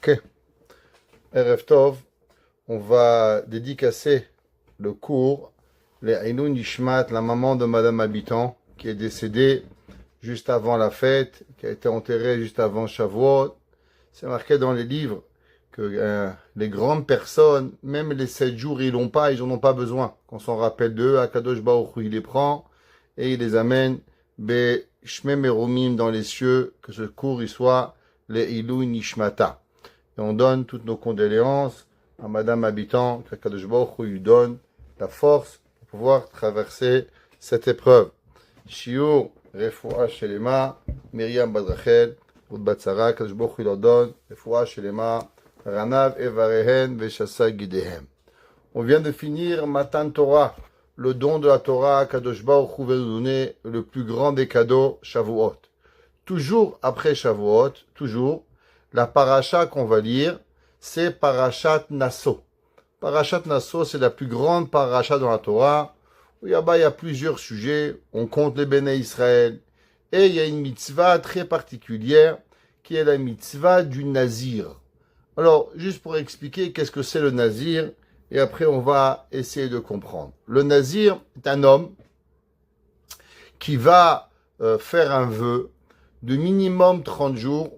Ok. Erev Tov, on va dédicacer le cours, les Eilou Nishmat, la maman de Madame Habitant, qui est décédée juste avant la fête, qui a été enterrée juste avant Shavuot. C'est marqué dans les livres que les grandes personnes, même les 7 jours, ils n'en ont pas besoin. Qu'on s'en rappelle d'eux, Akadosh Baruch Hu, il les prend et il les amène Be Shmei Merumim dans les cieux, que ce cours il soit les Eilou Nishmata. Et on donne toutes nos condoléances à Madame Habitant, qu'Akadosh Baruch Hu lui donne la force pour pouvoir traverser cette épreuve. Shiur, Refoua Shelema, Myriam Badrachel, Oud Batsara, qu'Akadosh Baruch Hu leur donne, Refoua Shelema, Ranav Evarehen, Veshasa Gidehem. On vient de finir Matan Torah, le don de la Torah, qu'Akadosh Baruch Hu veut nous donner le plus grand des cadeaux, Shavuot. Toujours après Shavuot, toujours, la paracha qu'on va lire, c'est Parashat Nasso. Parashat Nasso, c'est la plus grande paracha dans la Torah, où il y a plusieurs sujets, on compte les béné Israël, et il y a une mitzvah très particulière, qui est la mitzvah du Nazir. Alors, juste pour expliquer qu'est-ce que c'est le Nazir, et après on va essayer de comprendre. Le Nazir est un homme qui va faire un vœu de minimum 30 jours,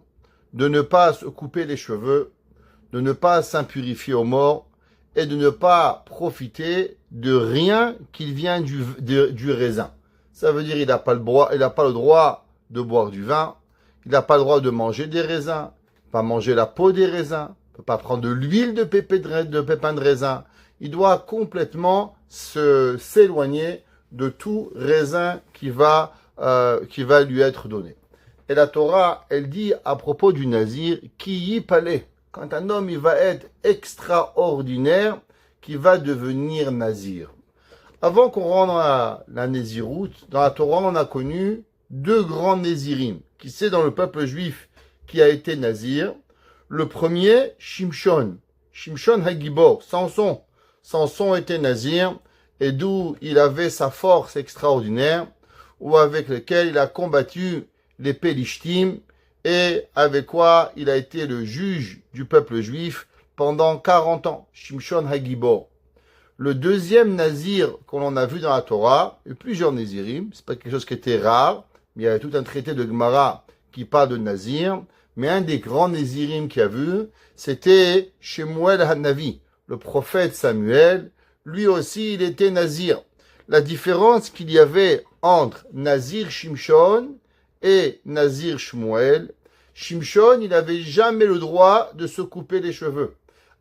de ne pas se couper les cheveux, de ne pas s'impurifier aux morts et de ne pas profiter de rien qui vient du raisin. Ça veut dire il n'a pas le droit de boire du vin, il n'a pas le droit de manger des raisins, pas manger la peau des raisins, il ne peut pas prendre de l'huile de pépins de raisin. Il doit complètement s'éloigner de tout raisin qui va lui être donné. Et la Torah, elle dit à propos du Nazir, qui y palait. Quand un homme il va être extraordinaire, qui va devenir Nazir. Avant qu'on rentre à la Naziroute, dans la Torah, on a connu deux grands Nazirim, qui c'est dans le peuple juif qui a été Nazir. Le premier, Shimshon Hagibor, Samson. Samson était Nazir, et d'où il avait sa force extraordinaire, ou avec lequel il a combattu les Pélishtim, et avec quoi il a été le juge du peuple juif pendant 40 ans, Shimshon Hagibor. Le deuxième Nazir qu'on a vu dans la Torah, il y a plusieurs Nazirim, c'est pas quelque chose qui était rare, mais il y avait tout un traité de Gemara qui parle de Nazir, mais un des grands Nazirim qu'il y a vu, c'était Shemuel Hanavi, le prophète Samuel, lui aussi il était Nazir. La différence qu'il y avait entre Nazir Shimshon et Nazir Shmuel, Shimshon, il n'avait jamais le droit de se couper les cheveux.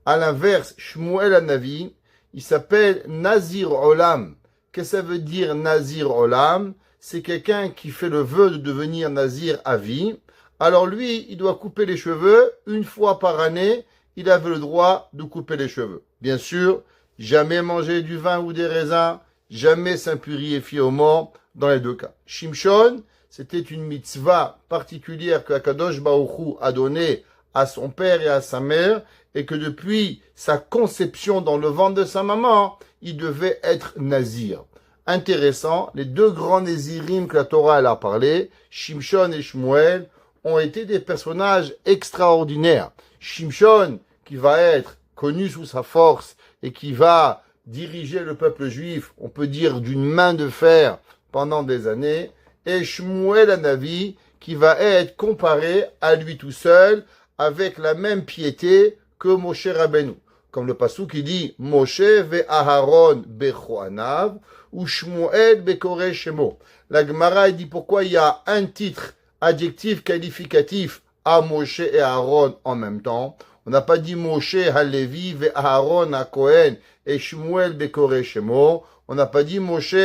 À l'inverse, Shmuel Hanavi, il s'appelle Nazir Olam. Qu'est-ce que ça veut dire Nazir Olam? C'est quelqu'un qui fait le vœu de devenir Nazir à vie. Alors lui, il doit couper les cheveux une fois par année. Il avait le droit de couper les cheveux. Bien sûr, jamais manger du vin ou des raisins, jamais s'impurifier aux morts, dans les deux cas. Shimshon, c'était une mitzvah particulière que Akadosh Baruch Hu a donnée à son père et à sa mère, et que depuis sa conception dans le ventre de sa maman, il devait être nazir. Intéressant, les deux grands nazirim que la Torah elle a parlé, Shimshon et Shmuel, ont été des personnages extraordinaires. Shimshon, qui va être connu sous sa force et qui va diriger le peuple juif, on peut dire d'une main de fer pendant des années, et Shmuel Hanavi, qui va être comparé à lui tout seul, avec la même piété que Moshe Rabbeinu. Comme le pasuk qui dit, Moshe ve Aharon bechoanav, ou Shmuel bekore shemo. La Gemara dit pourquoi il y a un titre, adjectif qualificatif, à Moshe et Aaron en même temps. On n'a pas dit Moshe Halevi ve Aharon à Kohen et Shmuel bekore shemo. On n'a pas dit Moshe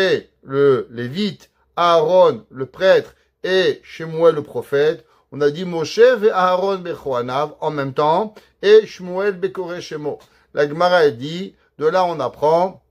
le lévite, Aaron, le prêtre, et Shmuel, le prophète. On a dit Moshe ve Aaron bechoanav en même temps, et Shmuel bekore shemo. La Gemara dit, de là on apprend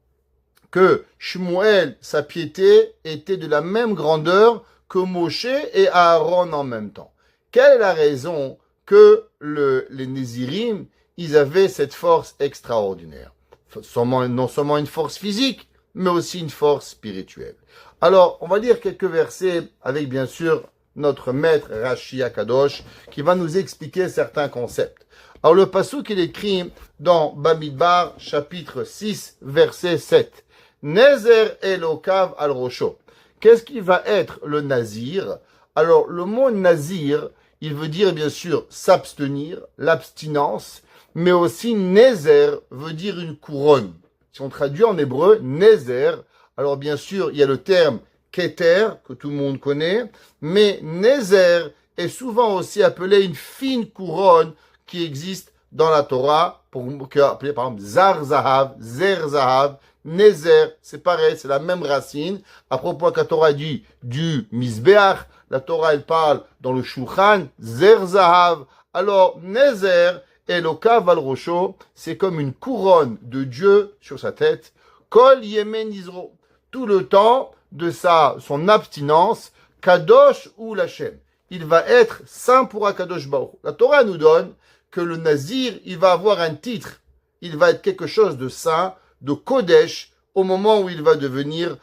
que Shmuel, sa piété, était de la même grandeur que Moshe et Aaron en même temps. Quelle est la raison que les Nézirim, ils avaient cette force extraordinaire? Non seulement une force physique, mais aussi une force spirituelle. Alors, on va lire quelques versets avec bien sûr notre maître Rashi Akadosh, qui va nous expliquer certains concepts. Alors le passouk il écrit dans Bamidbar, chapitre 6, verset 7. Nezer Elokav al Rosho. Qu'est-ce qui va être le nazir? Alors le mot nazir, il veut dire bien sûr s'abstenir, l'abstinence, mais aussi nezer veut dire une couronne. Si on traduit en hébreu, nezer, alors bien sûr il y a le terme keter, que tout le monde connaît, mais nezer est souvent aussi appelé une fine couronne qui existe dans la Torah, appelée par exemple Zar Zahav, Zer Zahav, Nezer, c'est pareil, c'est la même racine. À propos que la Torah dit du Mizbeach, la Torah elle parle dans le Shulchan, Zer Zahav. Alors, Nezer, Elokav al Rosho, c'est comme une couronne de Dieu sur sa tête. Kol Yemen Izro, tout le temps de son abstinence, Kadosh ou Lachem. Il va être saint pour Akadosh Baruch. La Torah nous donne que le nazir, il va avoir un titre. Il va être quelque chose de saint, de Kodesh, au moment où il va devenir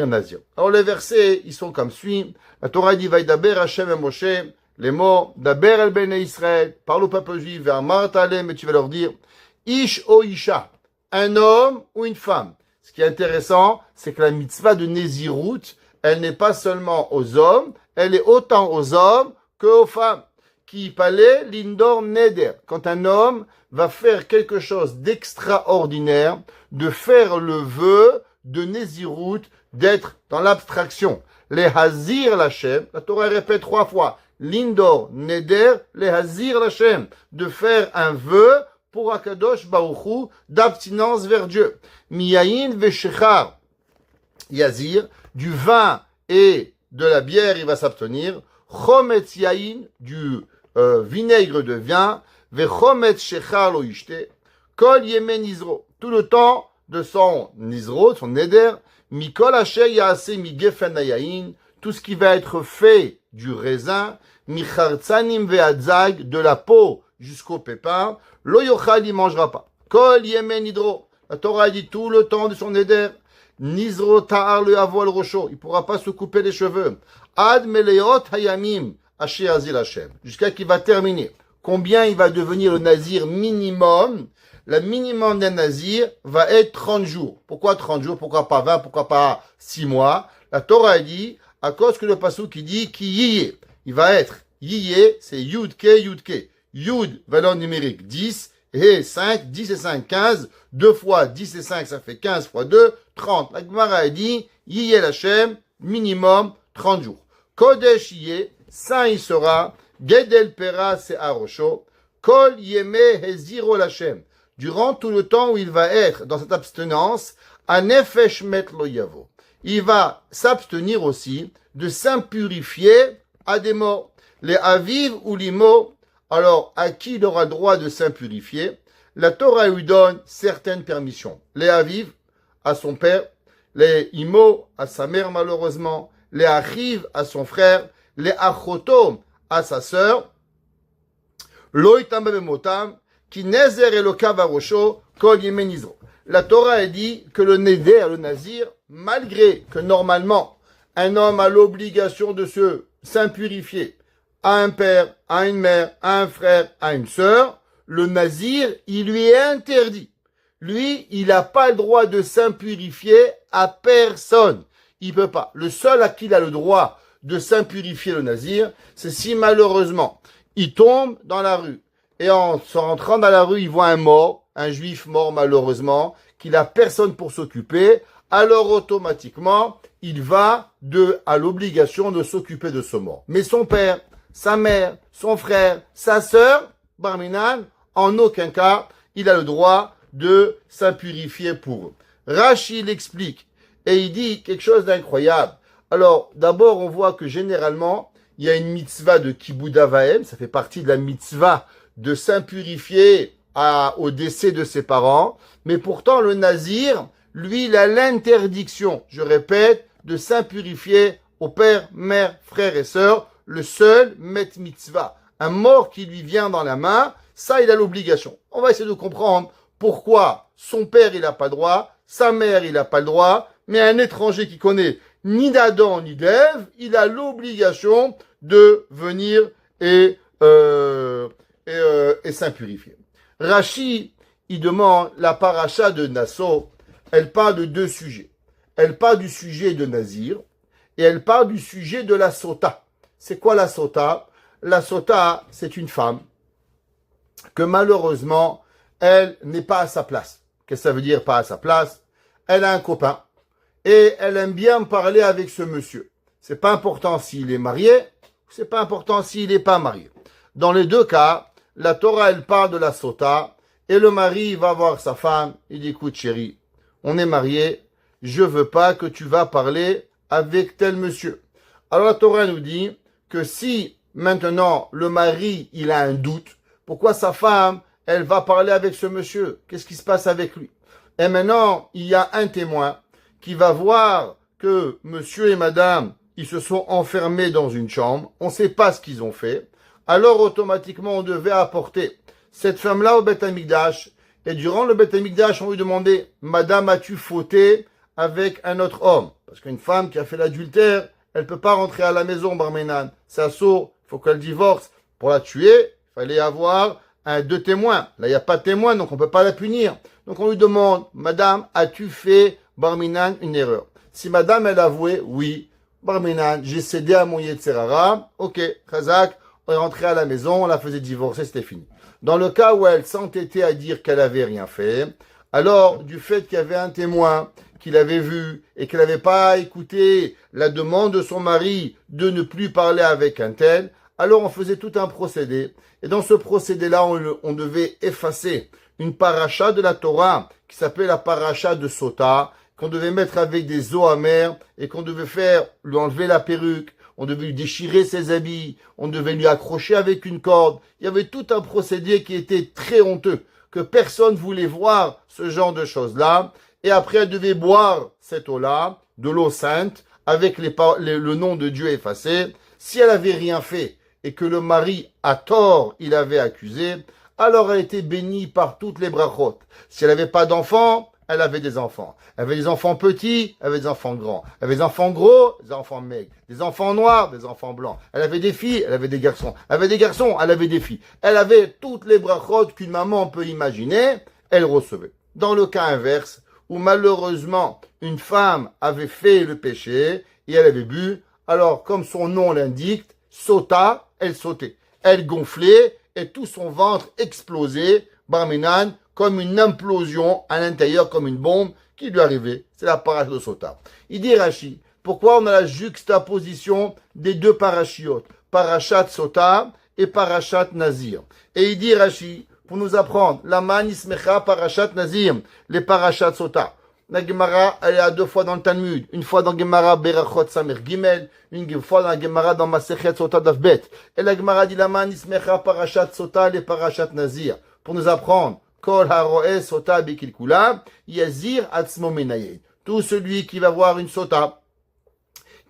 nazir. Alors les versets, ils sont comme suit. La Torah dit, Vaidaber Hashem et Moshe, les mots, Daber el Bene Israël, parle au peuple juif, vers Martalem, et tu vas leur dire, Ish o Isha, un homme ou une femme. Ce qui est intéressant, c'est que la mitzvah de Nézirut, elle n'est pas seulement aux hommes, elle est autant aux hommes qu'aux femmes. Qui parlait l'indor neder. Quand un homme va faire quelque chose d'extraordinaire, de faire le vœu de Nézirut, d'être dans l'abstraction. Les hazir Lachem, la Torah répète 3 fois, l'indor neder, les hazir Lachem, de faire un vœu pour Akadosh Baruchu, d'abstinence vers Dieu. Miyayin veshechar, yazir, du vin et de la bière, il va s'abstenir. Chometz yayin, du vinaigre de vin, vechometz shechar lo yishte, kol yemen nizro, tout le temps de son nizro, son neder, mikol asher yaase mi gefen hayayin, tout ce qui va être fait du raisin, michartzanim ve'adzag, de la peau jusqu'au pépin, lo yochal, il mangera pas. Kol yemen nidro, la Torah dit tout le temps de son neder, nizro ta'ar le avoil rocho, il pourra pas se couper les cheveux. Ad meleot hayamim, Asher Azil Hashem, jusqu'à qu'il va terminer. Combien il va devenir le nazir minimum? Le minimum d'un nazir va être 30 jours. Pourquoi 30 jours? Pourquoi pas 20? Pourquoi pas 6 mois? La Torah dit, à cause que le passouk qui dit qui yiyé. Il va être yiyé, c'est yud ke yud ke. Yud, valeur numérique 10, et 5, 10 et 5, 15. 2 fois 10 et 5, ça fait 15 fois 2, 30. La Gemara a dit, yiyé Hashem, minimum 30 jours. Kodesh yiyé, saint il sera, Gedel Pera c'est Arosho, Kol Yeme Heziro Lachem. Durant tout le temps où il va être dans cette abstinence, Anefesh Met Lo Yavo. Il va s'abstenir aussi de s'impurifier à des morts. Les Aviv ou l'Imo, alors à qui il aura droit de s'impurifier? La Torah lui donne certaines permissions. Les Aviv à son père, les Imo à sa mère malheureusement, les Achiv à son frère, les achotom à sa sœur, loitam bemotam, qui nezer elokav arosho, kol yemen izro. La Torah a dit que le neder, le nazir, malgré que normalement un homme a l'obligation de s'impurifier à un père, à une mère, à un frère, à une sœur, le nazir, il lui est interdit. Lui, il n'a pas le droit de s'impurifier à personne. Il peut pas. Le seul à qui il a le droit de s'impurifier le nazir, c'est si malheureusement il tombe dans la rue et en rentrant dans la rue, il voit un mort, un juif mort malheureusement, qu'il a personne pour s'occuper, alors automatiquement il va à l'obligation de s'occuper de ce mort. Mais son père, sa mère, son frère, sa sœur, Barminan, en aucun cas il a le droit de s'impurifier pour eux. Rashi l'explique et il dit quelque chose d'incroyable. Alors, d'abord, on voit que généralement, il y a une mitzvah de Kibud Avaim, ça fait partie de la mitzvah de s'impurifier au décès de ses parents, mais pourtant le nazir, lui, il a l'interdiction, je répète, de s'impurifier au père, mère, frère et sœur, le seul met mitzvah. Un mort qui lui vient dans la main, ça, il a l'obligation. On va essayer de comprendre pourquoi son père, il n'a pas le droit, sa mère, il n'a pas le droit, mais un étranger qui connaît ni d'Adam ni d'Ève, il a l'obligation de venir et s'impurifier. Rashi, il demande la paracha de Nasso, elle parle de deux sujets. Elle parle du sujet de Nazir et elle parle du sujet de la sota. C'est quoi la sota? La sota, c'est une femme que malheureusement, elle n'est pas à sa place. Qu'est-ce que ça veut dire pas à sa place? Elle a un copain et elle aime bien parler avec ce monsieur. C'est pas important s'il est marié, c'est pas important s'il n'est pas marié. Dans les deux cas, la Torah, elle parle de la sota et le mari va voir sa femme, il dit écoute chérie, on est mariés, je veux pas que tu vas parler avec tel monsieur. Alors la Torah nous dit que si maintenant le mari, il a un doute, pourquoi sa femme, elle va parler avec ce monsieur? Qu'est-ce qui se passe avec lui? Et maintenant, il y a un témoin qui va voir que monsieur et madame, ils se sont enfermés dans une chambre, on ne sait pas ce qu'ils ont fait. Alors automatiquement, on devait apporter cette femme-là au Beth Amikdash. Et durant le Beth Amikdash, on lui demandait, madame, as-tu fauté avec un autre homme? Parce qu'une femme qui a fait l'adultère, elle ne peut pas rentrer à la maison, Barménan. C'est assourd, il faut qu'elle divorce. Pour la tuer, il fallait avoir deux témoins. Là, il n'y a pas de témoin, donc on ne peut pas la punir. Donc on lui demande, madame, as-tu fait, Barminan, une erreur? Si madame, elle avouait, oui, Barminan, j'ai cédé à mon Yetzerara, ok, Khazak, on est rentré à la maison, on la faisait divorcer, c'était fini. Dans le cas où elle s'entêtait à dire qu'elle avait rien fait, alors, du fait qu'il y avait un témoin qu'il avait vu et qu'elle n'avait pas écouté la demande de son mari de ne plus parler avec un tel, alors on faisait tout un procédé. Et dans ce procédé-là, on devait effacer une paracha de la Torah qui s'appelait la paracha de Sota, qu'on devait mettre avec des eaux amères et qu'on devait lui enlever la perruque, on devait lui déchirer ses habits, on devait lui accrocher avec une corde. Il y avait tout un procédé qui était très honteux, que personne voulait voir ce genre de choses-là. Et après, elle devait boire cette eau-là, de l'eau sainte, avec le nom de Dieu effacé. Si elle avait rien fait et que le mari, à tort, il avait accusé, alors elle était bénie par toutes les brachot. Si elle n'avait pas d'enfants, elle avait des enfants. Elle avait des enfants petits, elle avait des enfants grands. Elle avait des enfants gros, des enfants maigres. Des enfants noirs, des enfants blancs. Elle avait des filles, elle avait des garçons. Elle avait des garçons, elle avait des filles. Elle avait toutes les brachot qu'une maman peut imaginer, elle recevait. Dans le cas inverse, où malheureusement une femme avait fait le péché et elle avait bu, alors comme son nom l'indique, sauta, elle sautait. Elle gonflait et tout son ventre explosait, barminan, comme une implosion à l'intérieur, comme une bombe qui lui arrivait. C'est la paracha de Sota. Il dit Rashi, pourquoi on a la juxtaposition des deux parachiotes, parachat Sota et parachat Nazir. Et il dit Rashi, pour nous apprendre, la manismecha parachat Nazir, les parachat Sota. La Gemara, elle est à deux fois dans le Talmud. Une fois dans Gemara Berachot Samer Gimel, une fois dans la Gemara dans Masechet Sota Davbet. Et la Gemara dit la manismecha parachat Sota, les parachat Nazir. Pour nous apprendre, Kol haroe sota bekilkula, yazir atzmo menayed. Tout celui qui va voir une sota,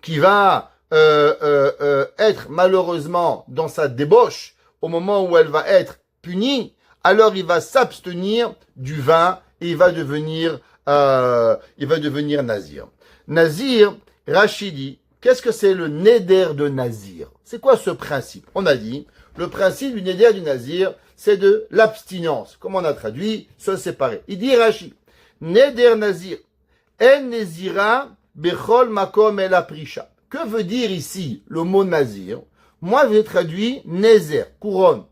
qui va être malheureusement dans sa débauche, au moment où elle va être punie, alors il va s'abstenir du vin et il va devenir nazir. Nazir, Rachidi, qu'est-ce que c'est le neder de nazir? C'est quoi ce principe? On a dit, le principe du neder du nazir, c'est de l'abstinence. Comme on a traduit, se séparer. Il dit Rashi, Neder Nazir, En Nezira Bechol Makom El Aprisha. Que veut dire ici le mot Nazir? Moi, j'ai traduit Nezer, couronne.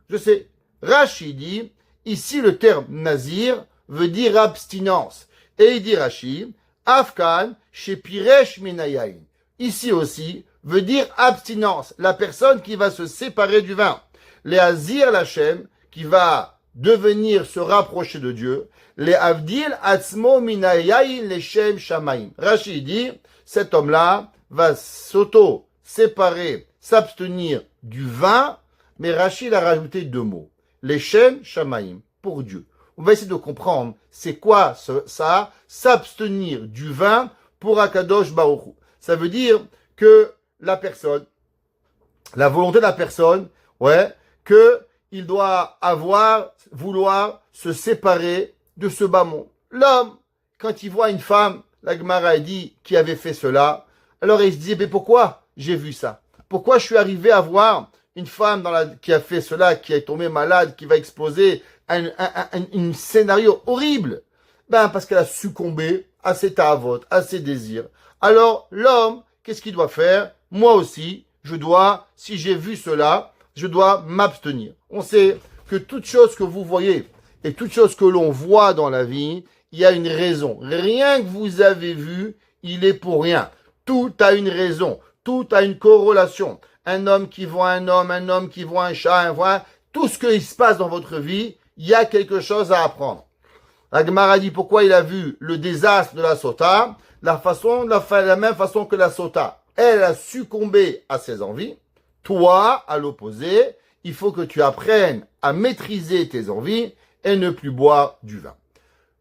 Je sais. Rashi dit, ici le terme Nazir veut dire abstinence. Et il dit Rashi, Afkan Shepiresh Minayain. Ici aussi, veut dire abstinence. La personne qui va se séparer du vin. Les Azir Lachem, qui va devenir se rapprocher de Dieu. Les Avdil Atzmo Minayayin Leshem Shamaim. Rachid dit, cet homme-là va s'auto-séparer, s'abstenir du vin, mais Rachid a rajouté deux mots. Leshem Shamaim, pour Dieu. On va essayer de comprendre, c'est quoi ça, s'abstenir du vin pour Akadosh Baruch Hu. Ça veut dire que la personne, la volonté de la personne, qu'il doit vouloir se séparer de ce bas monde. L'homme, quand il voit une femme, la Gemara dit, qui avait fait cela, Alors il se dit, mais pourquoi j'ai vu ça? Pourquoi je suis arrivé à voir une femme qui a fait cela, qui est tombée malade, qui va exploser, un scénario horrible? Ben, parce qu'elle a succombé à ses tavotes, à ses désirs. Alors, l'homme, qu'est-ce qu'il doit faire? Moi aussi, si j'ai vu cela, je dois m'abstenir. On sait que toute chose que vous voyez et toute chose que l'on voit dans la vie, il y a une raison. Rien que vous avez vu, il est pour rien. Tout a une raison. Tout a une corrélation. Un homme qui voit un homme qui voit un chat, tout ce qui se passe dans votre vie, il y a quelque chose à apprendre. La Gemara dit pourquoi il a vu le désastre de la Sota, la même façon que la Sota. Elle a succombé à ses envies. Toi, à l'opposé, il faut que tu apprennes à maîtriser tes envies et ne plus boire du vin.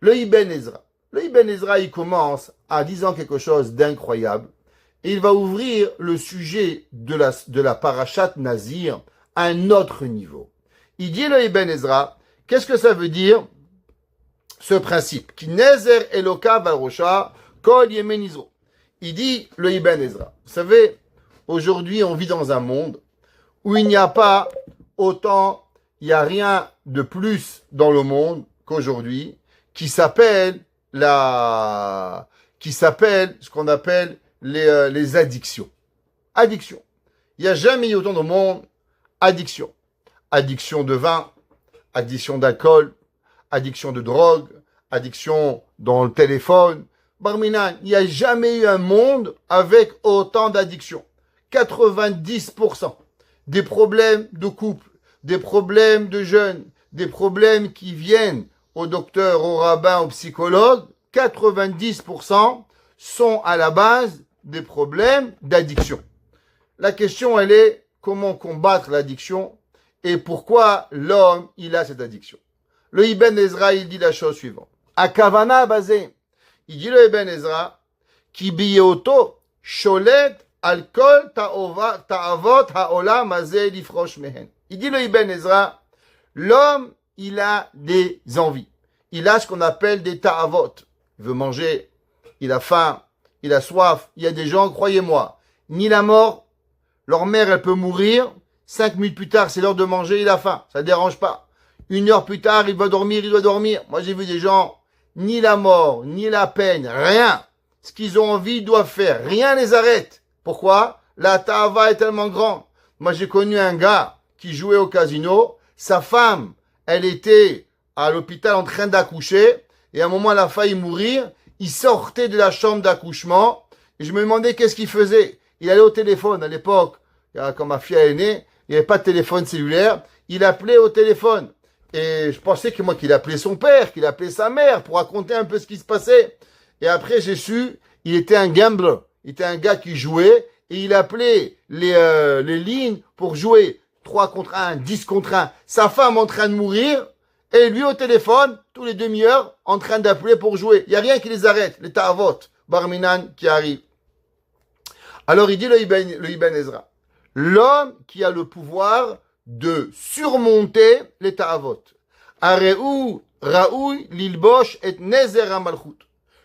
Le Ibn Ezra. Le Ibn Ezra, il commence en disant quelque chose d'incroyable. Et il va ouvrir le sujet de la parashat Nazir à un autre niveau. Il dit le Ibn Ezra, qu'est-ce que ça veut dire ce principe? Ki nezer eloka barosha kol yemenizo. Il dit le Ibn Ezra. Vous savez, aujourd'hui on vit dans un monde où il n'y a pas autant, il n'y a rien de plus dans le monde qu'aujourd'hui qui s'appelle ce qu'on appelle les addictions. Addiction. Il n'y a jamais eu autant dans le monde addiction. Addiction de vin, addiction d'alcool, addiction de drogue, addiction dans le téléphone. Barminan, il n'y a jamais eu un monde avec autant d'addictions. 90% des problèmes de couple, des problèmes de jeunes, des problèmes qui viennent au docteur, au rabbin, au psychologue, 90% sont à la base des problèmes d'addiction. La question, elle est comment combattre l'addiction et pourquoi l'homme, il a cette addiction. Le Ibn Ezra, il dit la chose suivante. Akavana basé. Il dit le Ibn Ezra, ki biyoto sholet alkol ta'avot ha'olam hazeh lifrosh mehen. Il dit le Ibn Ezra, l'homme, il a des envies. Il a ce qu'on appelle des ta'avot. Il veut manger, il a faim, il a soif. Il y a des gens, croyez-moi, ni la mort, leur mère, elle peut mourir. 5 minutes plus tard, c'est l'heure de manger, il a faim. Ça ne dérange pas. 1 heure plus tard, il doit dormir. Moi, j'ai vu des gens, ni la mort, ni la peine, rien. Ce qu'ils ont envie, ils doivent faire. Rien les arrête. Pourquoi? La ta'ava est tellement grande. Moi, j'ai connu un gars qui jouait au casino. Sa femme, elle était à l'hôpital en train d'accoucher. Et à un moment, elle a failli mourir. Il sortait de la chambre d'accouchement. Et je me demandais qu'est-ce qu'il faisait. Il allait au téléphone. À l'époque, quand ma fille est née, il n'y avait pas de téléphone cellulaire. Il appelait au téléphone. Et je pensais qu'il appelait son père, qu'il appelait sa mère pour raconter un peu ce qui se passait. Et après, j'ai su, il était un gambler. Il était un gars qui jouait et il appelait les lignes pour jouer 3 contre 1, 10 contre 1. Sa femme en train de mourir et lui au téléphone, tous les demi-heures, en train d'appeler pour jouer. Il n'y a rien qui les arrête, les ta'avot, Barminan qui arrive. Alors il dit le Ibn Ezra, l'homme qui a le pouvoir de surmonter les ta'avot. Areu raoui lilbosh et nezer malchut.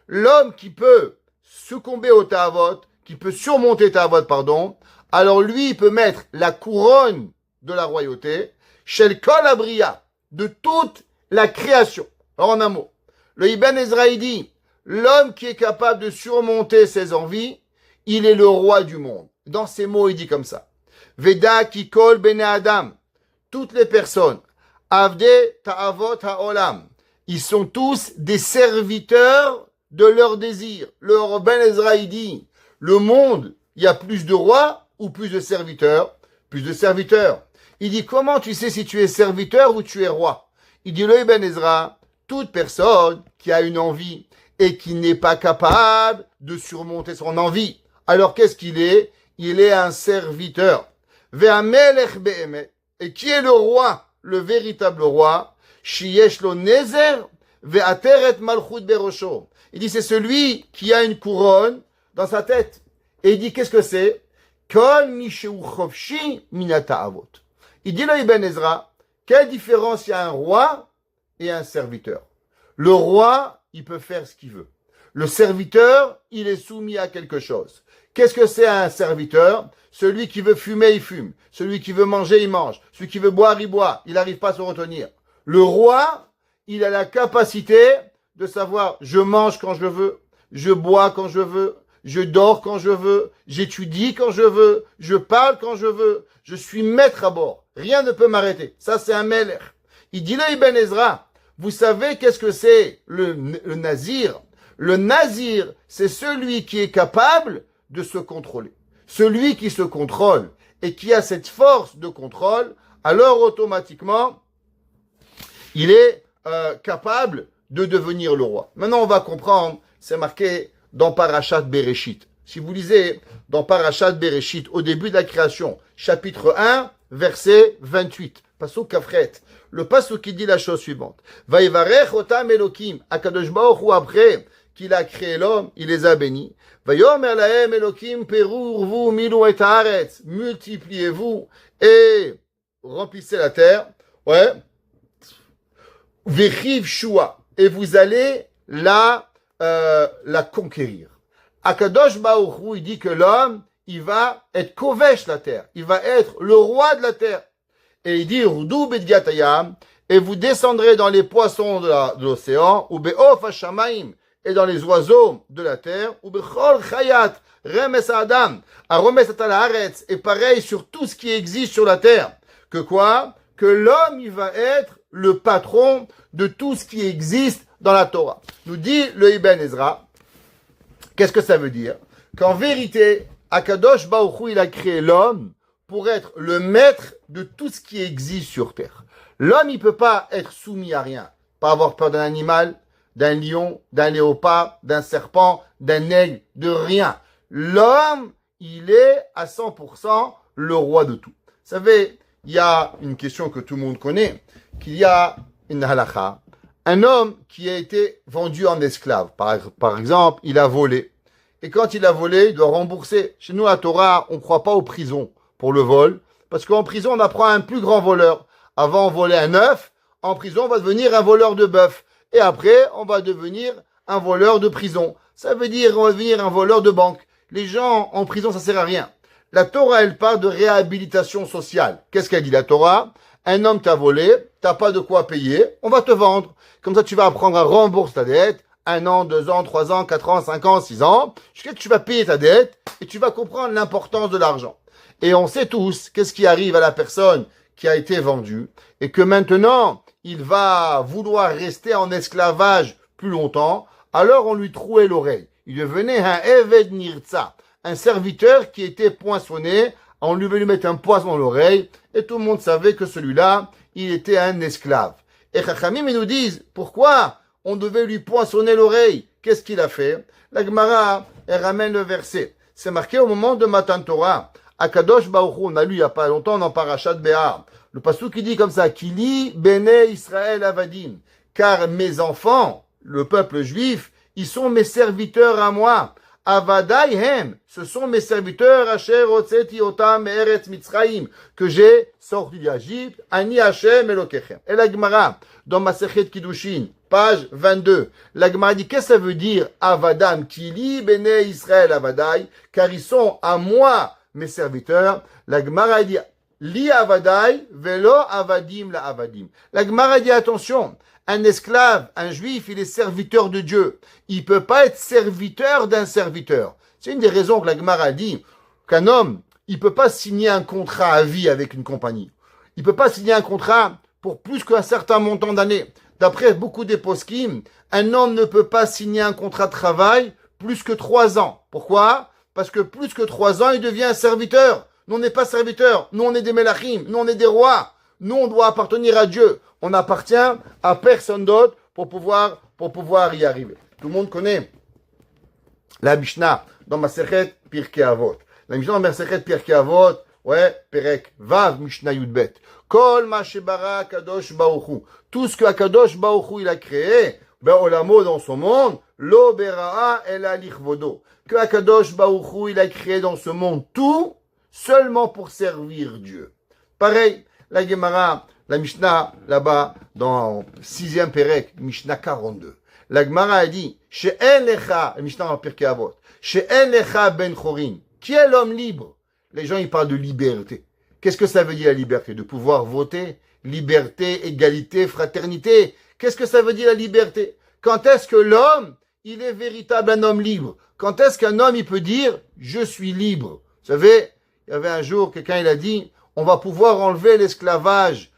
L'homme qui peut succomber aux ta'avot, qui peut surmonter ta'avot, alors lui, il peut mettre la couronne de la royauté, shel kol abriya, de toute la création. Alors en un mot, le Ibn Ezra dit, l'homme qui est capable de surmonter ses envies, il est le roi du monde. Dans ces mots, il dit comme ça. Veda ki kol bene Adam. Toutes les personnes. Avde ta'avot ha'olam. Ils sont tous des serviteurs de leurs désirs. Le Ibn Ezra, il dit, le monde, il y a plus de rois ou plus de serviteurs? Plus de serviteurs. Il dit, comment tu sais si tu es serviteur ou tu es roi? Il dit, le Ibn Ezra, toute personne qui a une envie et qui n'est pas capable de surmonter son envie. Alors qu'est-ce qu'il est? Il est un serviteur. Ve'amelech be'emet. Et qui est le roi, le véritable roi? Shiyesh lo nezer ve'ateret malchut berosho. Il dit c'est celui qui a une couronne dans sa tête. Et il dit qu'est-ce que c'est? Kol misheu chofshi minata avot. Il dit le Ibn Ezra, quelle différence il y a un roi et un serviteur? Le roi, il peut faire ce qu'il veut. Le serviteur, il est soumis à quelque chose. Qu'est-ce que c'est un serviteur? Celui qui veut fumer, il fume. Celui qui veut manger, il mange. Celui qui veut boire, il boit. Il n'arrive pas à se retenir. Le roi, il a la capacité de savoir, je mange quand je veux, je bois quand je veux, je dors quand je veux, j'étudie quand je veux, je parle quand je veux, je suis maître à bord. Rien ne peut m'arrêter. Ça, c'est un Melech. Il dit là, Ibn Ezra, vous savez qu'est-ce que c'est le nazir? Le nazir, c'est celui qui est capable de se contrôler. Celui qui se contrôle et qui a cette force de contrôle, alors automatiquement, il est capable de devenir le roi. Maintenant, on va comprendre, c'est marqué dans Parashat Bereshit. Si vous lisez dans Parashat Bereshit, au début de la création, chapitre 1, verset 28, Pasuk Kafret, le Pasuk qui dit la chose suivante. Vaïvarech otam Elokim, Akadosh Baruch Hu après qu'il a créé l'homme, il les a bénis. Vayomer lahem Elokim perurvu milu et haaretz, multipliez-vous et remplissez la terre. Ouais. Vechiv shua, et vous allez la conquérir. Akadosh Baruch Hu, il dit que l'homme, il va être kovesh la terre, il va être le roi de la terre. Et il dit, Rudu bedgatayam, et vous descendrez dans les poissons de l'océan, ou be'of hashamaim, et dans les oiseaux de la terre, ou bechol chayat, remes adam, aromes atalaretz, et pareil sur tout ce qui existe sur la terre. Que quoi? Que l'homme, il va être le patron de tout ce qui existe dans la Torah. Nous dit le Ibn Ezra, qu'est-ce que ça veut dire? Qu'en vérité, Akadosh Baruch Hu, il a créé l'homme pour être le maître de tout ce qui existe sur terre. L'homme, il peut pas être soumis à rien. Pas avoir peur d'un animal, d'un lion, d'un léopard, d'un serpent, d'un aigle, de rien. L'homme, il est à 100% le roi de tout. Vous savez, il y a une question que tout le monde connaît, qu'il y a une halakha, un homme qui a été vendu en esclave. Par exemple, il a volé. Et quand il a volé, il doit rembourser. Chez nous, à Torah, on ne croit pas aux prisons pour le vol, parce qu'en prison, on apprend un plus grand voleur. Avant, on volait un œuf. En prison, on va devenir un voleur de bœuf. Et après, on va devenir un voleur de prison. Ça veut dire, on va devenir un voleur de banque. Les gens en prison, ça sert à rien. La Torah, elle parle de réhabilitation sociale. Qu'est-ce qu'elle dit, la Torah? Un homme t'a volé, t'as pas de quoi payer, on va te vendre. Comme ça, tu vas apprendre à rembourser ta dette. 1 an, 2 ans, 3 ans, 4 ans, 5 ans, 6 ans. Jusqu'à ce que tu vas payer ta dette et tu vas comprendre l'importance de l'argent. Et on sait tous qu'est-ce qui arrive à la personne qui a été vendue et que maintenant, il va vouloir rester en esclavage plus longtemps. Alors, on lui trouait l'oreille. Il devenait un Eved Nirtza, un serviteur qui était poinçonné. On lui voulait mettre un poison dans l'oreille et tout le monde savait que celui-là, il était un esclave. Et Chachamim, ils nous disent, pourquoi on devait lui poinçonner l'oreille? Qu'est-ce qu'il a fait? La Gemara, elle ramène le verset. C'est marqué au moment de Matan Torah. Akadosh Baruch Hu, on a lu il n'y a pas longtemps dans Parashat Behar. Le pasuk qui dit comme ça, Kili Bene Israël Avadim. Car mes enfants, le peuple juif, ils sont mes serviteurs à moi. Avadai hem, ce sont mes serviteurs, Asher Otseti Otam Eretz Mitzraim, que j'ai sorti d'Égypte, Ani Hashem Elokechem. Et la Gemara, dans Masechet Kiddushin, page 22, la Gemara dit, qu'est-ce que ça veut dire Avadam, Kili Bene Israël Avadai, car ils sont à moi, mes serviteurs. La Gemara dit, Li Avadai, Velo Avadim la Avadim. La Gemara dit, attention, un esclave, un juif, il est serviteur de Dieu. Il peut pas être serviteur d'un serviteur. C'est une des raisons que la Gemara dit qu'un homme, il peut pas signer un contrat à vie avec une compagnie. Il peut pas signer un contrat pour plus qu'un certain montant d'années. D'après beaucoup des poskim, un homme ne peut pas signer un contrat de travail plus que 3 ans. Pourquoi? Parce que plus que 3 ans, il devient un serviteur. Nous, on n'est pas serviteurs. Nous, on est des melachim. Nous, on est des rois. Nous, on doit appartenir à Dieu. On appartient à personne d'autre pour pouvoir y arriver. Tout le monde connaît la Mishnah dans Masechet Pirkei Avot. La Mishnah dans Masechet Pirkei Avot, ouais, Perek Vav Mishnah Yudbet. Kol ma shebara Kadosh Baruch Hu. Tout ce que Kadosh Baruch Hu il a créé, Be'olamo dans son monde, Lo bera'a ela lichvodo. Que Kadosh Baruch Hu il a créé dans ce monde tout seulement pour servir Dieu. Pareil, la Gemara, la Mishnah, là-bas, dans 6e Perek, Mishnah 42. La Gemara a dit, She'en lecha, la Mishnah en Pirkei Avot, She'en lecha ben chorin, Qui est l'homme libre? Les gens, ils parlent de liberté. Qu'est-ce que ça veut dire la liberté? De pouvoir voter? Liberté, égalité, fraternité. Qu'est-ce que ça veut dire la liberté? Quand est-ce que l'homme, il est véritable un homme libre? Quand est-ce qu'un homme, il peut dire « je suis libre » Vous savez, il y avait un jour, quelqu'un, il a dit « on va pouvoir enlever l'esclavage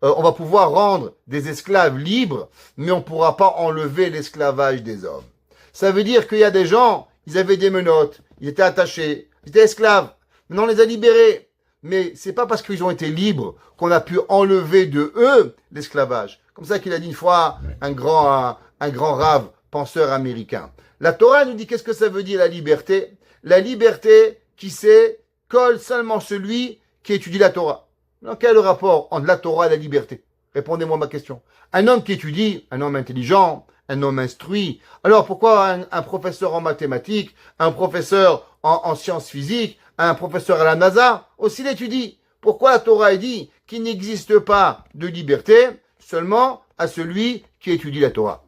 on va pouvoir rendre des esclaves libres, mais on ne pourra pas enlever l'esclavage des hommes. » Ça veut dire qu'il y a des gens, ils avaient des menottes, ils étaient attachés, ils étaient esclaves. Maintenant, on les a libérés. Mais c'est pas parce qu'ils ont été libres qu'on a pu enlever de eux l'esclavage. Comme ça qu'il a dit une fois un grand rave penseur américain. La Torah nous dit qu'est-ce que ça veut dire la liberté? La liberté qui sait colle seulement celui qui étudie la Torah. Dans quel rapport entre la Torah et la liberté? Répondez-moi à ma question. Un homme qui étudie, un homme intelligent, un homme instruit. Alors pourquoi un professeur en mathématiques, un professeur en sciences physiques, un professeur à la NASA aussi l'étudie? Pourquoi la Torah dit qu'il n'existe pas de liberté seulement à celui qui étudie la Torah?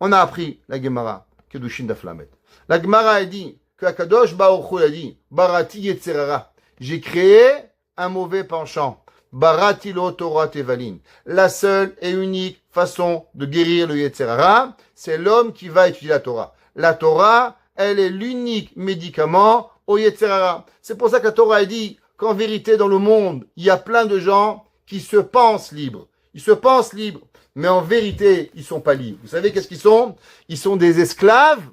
On a appris la Gemara, Kedushin Daflamet. La Gemara a dit que Akadosh Baruch Hu a dit Barati Yetzerara. J'ai créé un mauvais penchant. Barati lo Torah tevalin. La seule et unique façon de guérir le Yetzerara, c'est l'homme qui va étudier la Torah. La Torah, elle est l'unique médicament au Yetzerara. C'est pour ça que la Torah a dit qu'en vérité, dans le monde, il y a plein de gens qui se pensent libres. Ils se pensent libres, mais en vérité, ils sont pas libres. Vous savez qu'est-ce qu'ils sont? Ils sont des esclaves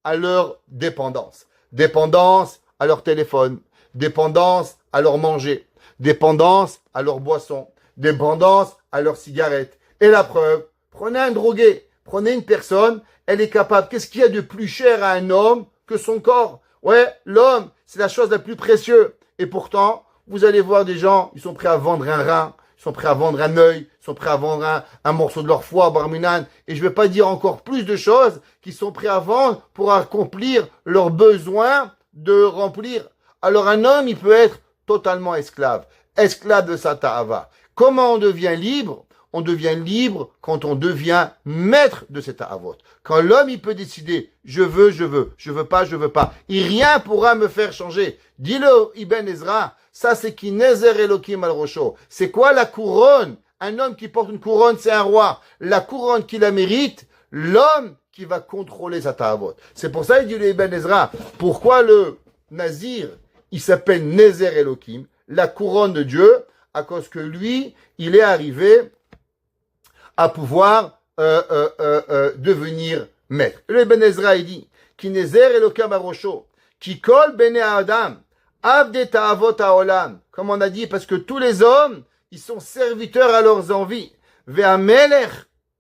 à leur dépendance. Dépendance à leur téléphone, dépendance à leur manger, dépendance à leur boisson, dépendance à leur cigarette. Et la preuve, prenez un drogué, prenez une personne, elle est capable. Qu'est-ce qu'il y a de plus cher à un homme que son corps? Ouais, l'homme, c'est la chose la plus précieuse. Et pourtant, vous allez voir des gens, ils sont prêts à vendre un rein, ils sont prêts à vendre un œil, ils sont prêts à vendre un morceau de leur foie, barminan. Et je ne vais pas dire encore plus de choses qu'ils sont prêts à vendre pour accomplir leurs besoins de remplir. Alors un homme, il peut être totalement esclave de sa ta'ava. Comment on devient libre? On devient libre quand on devient maître de cet ta'avot. Quand l'homme, il peut décider, je veux pas, et rien pourra me faire changer. Dis-le, Ibn Ezra, ça c'est qui Nezer Elokim al Rosho. C'est quoi la couronne? Un homme qui porte une couronne, c'est un roi. La couronne qui la mérite, l'homme qui va contrôler sa ta'avot. C'est pour ça, il dit le Ibn Ezra, pourquoi le Nazir, il s'appelle Nezer Elokim, la couronne de Dieu, à cause que lui, il est arrivé à pouvoir devenir maître. Le Ibn Ezra, il dit, qui Nezer Elokim Arosho, qui colle Bene Adam, Avde Ta'avot Haolam, comme on a dit, parce que tous les hommes, ils sont serviteurs à leurs envies. Ve'amelech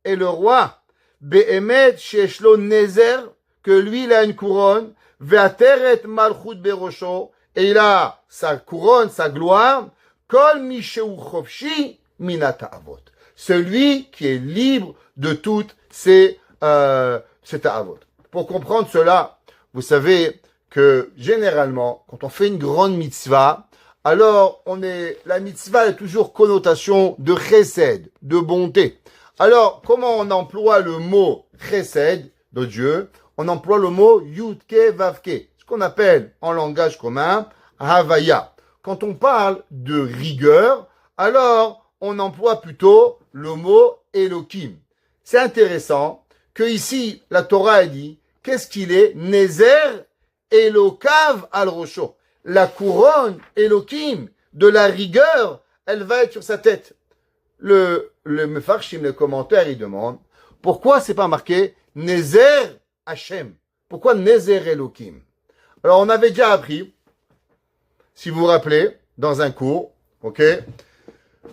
est le roi, Be'emet Sheshlo Nezer, que lui, il a une couronne, Ve'ateret Malchut Berosho, et il a sa couronne, sa gloire, Kol Misheu Chofshi Mina Ta'avot. Celui qui est libre de toutes ces ta'avot. Pour comprendre cela, vous savez que généralement, quand on fait une grande mitzvah, alors la mitzvah a toujours connotation de chesed, de bonté. Alors, comment on emploie le mot chesed de Dieu? On emploie le mot yudke vavke, ce qu'on appelle en langage commun havaya. Quand on parle de rigueur, alors on emploie plutôt le mot Elohim. C'est intéressant que ici, la Torah a dit, qu'est-ce qu'il est? Nezer Elokav al Rosho. La couronne Elohim de la rigueur, elle va être sur sa tête. Le Mefarshim, le commentaire, il demande, pourquoi c'est pas marqué Nezer Hashem? Pourquoi Nezer Elohim? Alors, on avait déjà appris, si vous vous rappelez, dans un cours, ok,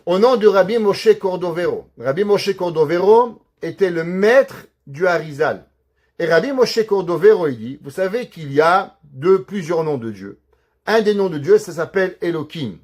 au nom du Rabbi Moshe Cordovero. Rabbi Moshe Cordovero était le maître du Harizal. Et Rabbi Moshe Cordovero, il dit, vous savez qu'il y a plusieurs noms de Dieu. Un des noms de Dieu, ça s'appelle Elohim.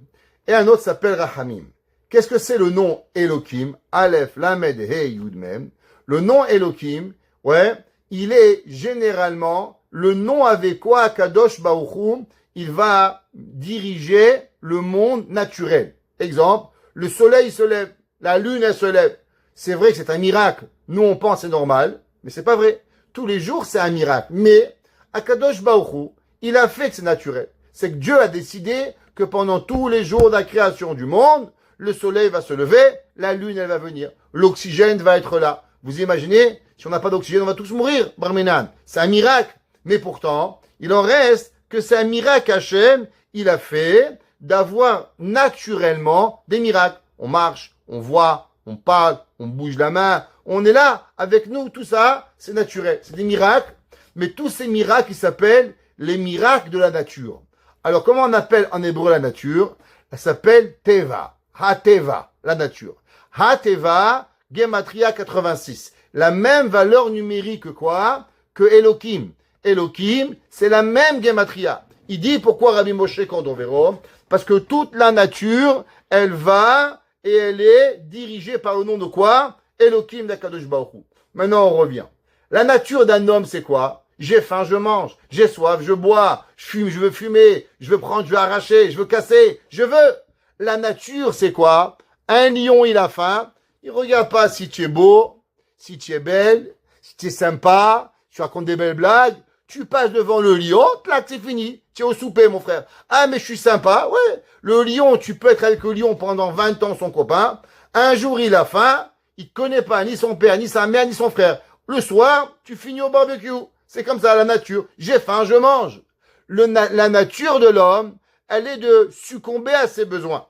Et un autre s'appelle Rahamim. Qu'est-ce que c'est le nom Elohim? Aleph, Lamed, He, Yud, Mem. Le nom Elohim, ouais, il est généralement le nom avec quoi Kadosh Baruch Hu, il va diriger le monde naturel. Exemple, le soleil se lève, la lune elle se lève. C'est vrai que c'est un miracle. Nous on pense c'est normal, mais c'est pas vrai. Tous les jours c'est un miracle. Mais Akadosh Baruch Hu, il a fait que c'est naturel. C'est que Dieu a décidé que pendant tous les jours de la création du monde, le soleil va se lever, la lune, elle va venir. L'oxygène va être là. Vous imaginez, si on n'a pas d'oxygène, on va tous mourir, Barménan. C'est un miracle. Mais pourtant, il en reste que c'est un miracle Hachem, il a fait d'avoir naturellement des miracles. On marche, on voit, on parle, on bouge la main, on est là avec nous, tout ça, c'est naturel. C'est des miracles, mais tous ces miracles, ils s'appellent les miracles de la nature. Alors, comment on appelle en hébreu la nature? Ça s'appelle Teva. Ha-Teva, la nature. Ha-Teva, Gematria 86. La même valeur numérique que quoi? Que Elohim. Elohim, c'est la même Gematria. Il dit pourquoi Rabbi Moshe Cordovero? Parce que toute la nature, elle va et elle est dirigée par le nom de quoi? Elohim d'Akadosh Baruch Hu. Maintenant, on revient. La nature d'un homme, c'est quoi? J'ai faim, je mange. J'ai soif, je bois. Je fume, je veux fumer. Je veux prendre, je veux arracher. Je veux casser. Je veux. La nature, c'est quoi? Un lion, il a faim. Il regarde pas si tu es beau, si tu es belle, si tu es sympa, tu racontes des belles blagues. Tu passes devant le lion, clac, c'est fini. Tu es au souper, mon frère. Ah, mais je suis sympa. Ouais. Le lion, tu peux être avec le lion pendant 20 ans, son copain. Un jour, il a faim. Il ne connaît pas ni son père, ni sa mère, ni son frère. Le soir, tu finis au barbecue. C'est comme ça, la nature. J'ai faim, je mange. La nature de l'homme, elle est de succomber à ses besoins.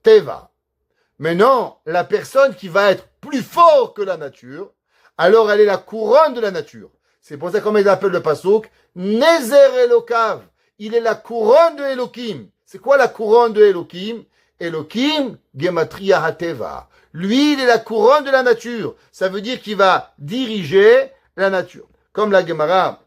Teva. Maintenant, la personne qui va être plus fort que la nature, alors elle est la couronne de la nature. C'est pour ça qu'on appelle le pasuk Nezer Elokav. Il est la couronne de Elohim. C'est quoi la couronne de Elohim? Elohim, Gematria Hateva. Lui, il est la couronne de la nature. Ça veut dire qu'il va diriger la nature. Comme la Gemara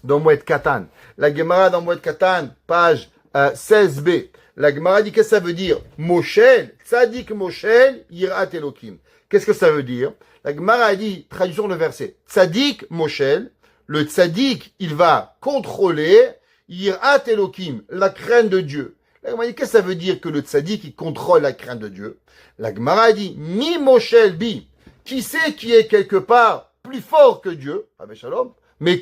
dans Moed Katan. La Gemara dans Moed Katan, page 16b. La Gemara dit qu'est-ce que ça veut dire? Moshel, Tzadik Moshel, Yirat Elohim. Qu'est-ce que ça veut dire? La Gemara a dit, traduisons le verset. Tzadik Moshel, le Tzadik, il va contrôler Yirat Elohim, la crainte de Dieu. La Gemara dit, qu'est-ce que ça veut dire que le Tzadik, il contrôle la crainte de Dieu? La Gemara a dit, Mi Moshel Bi, qui sait qui est quelque part plus fort que Dieu, avec Shalom, mais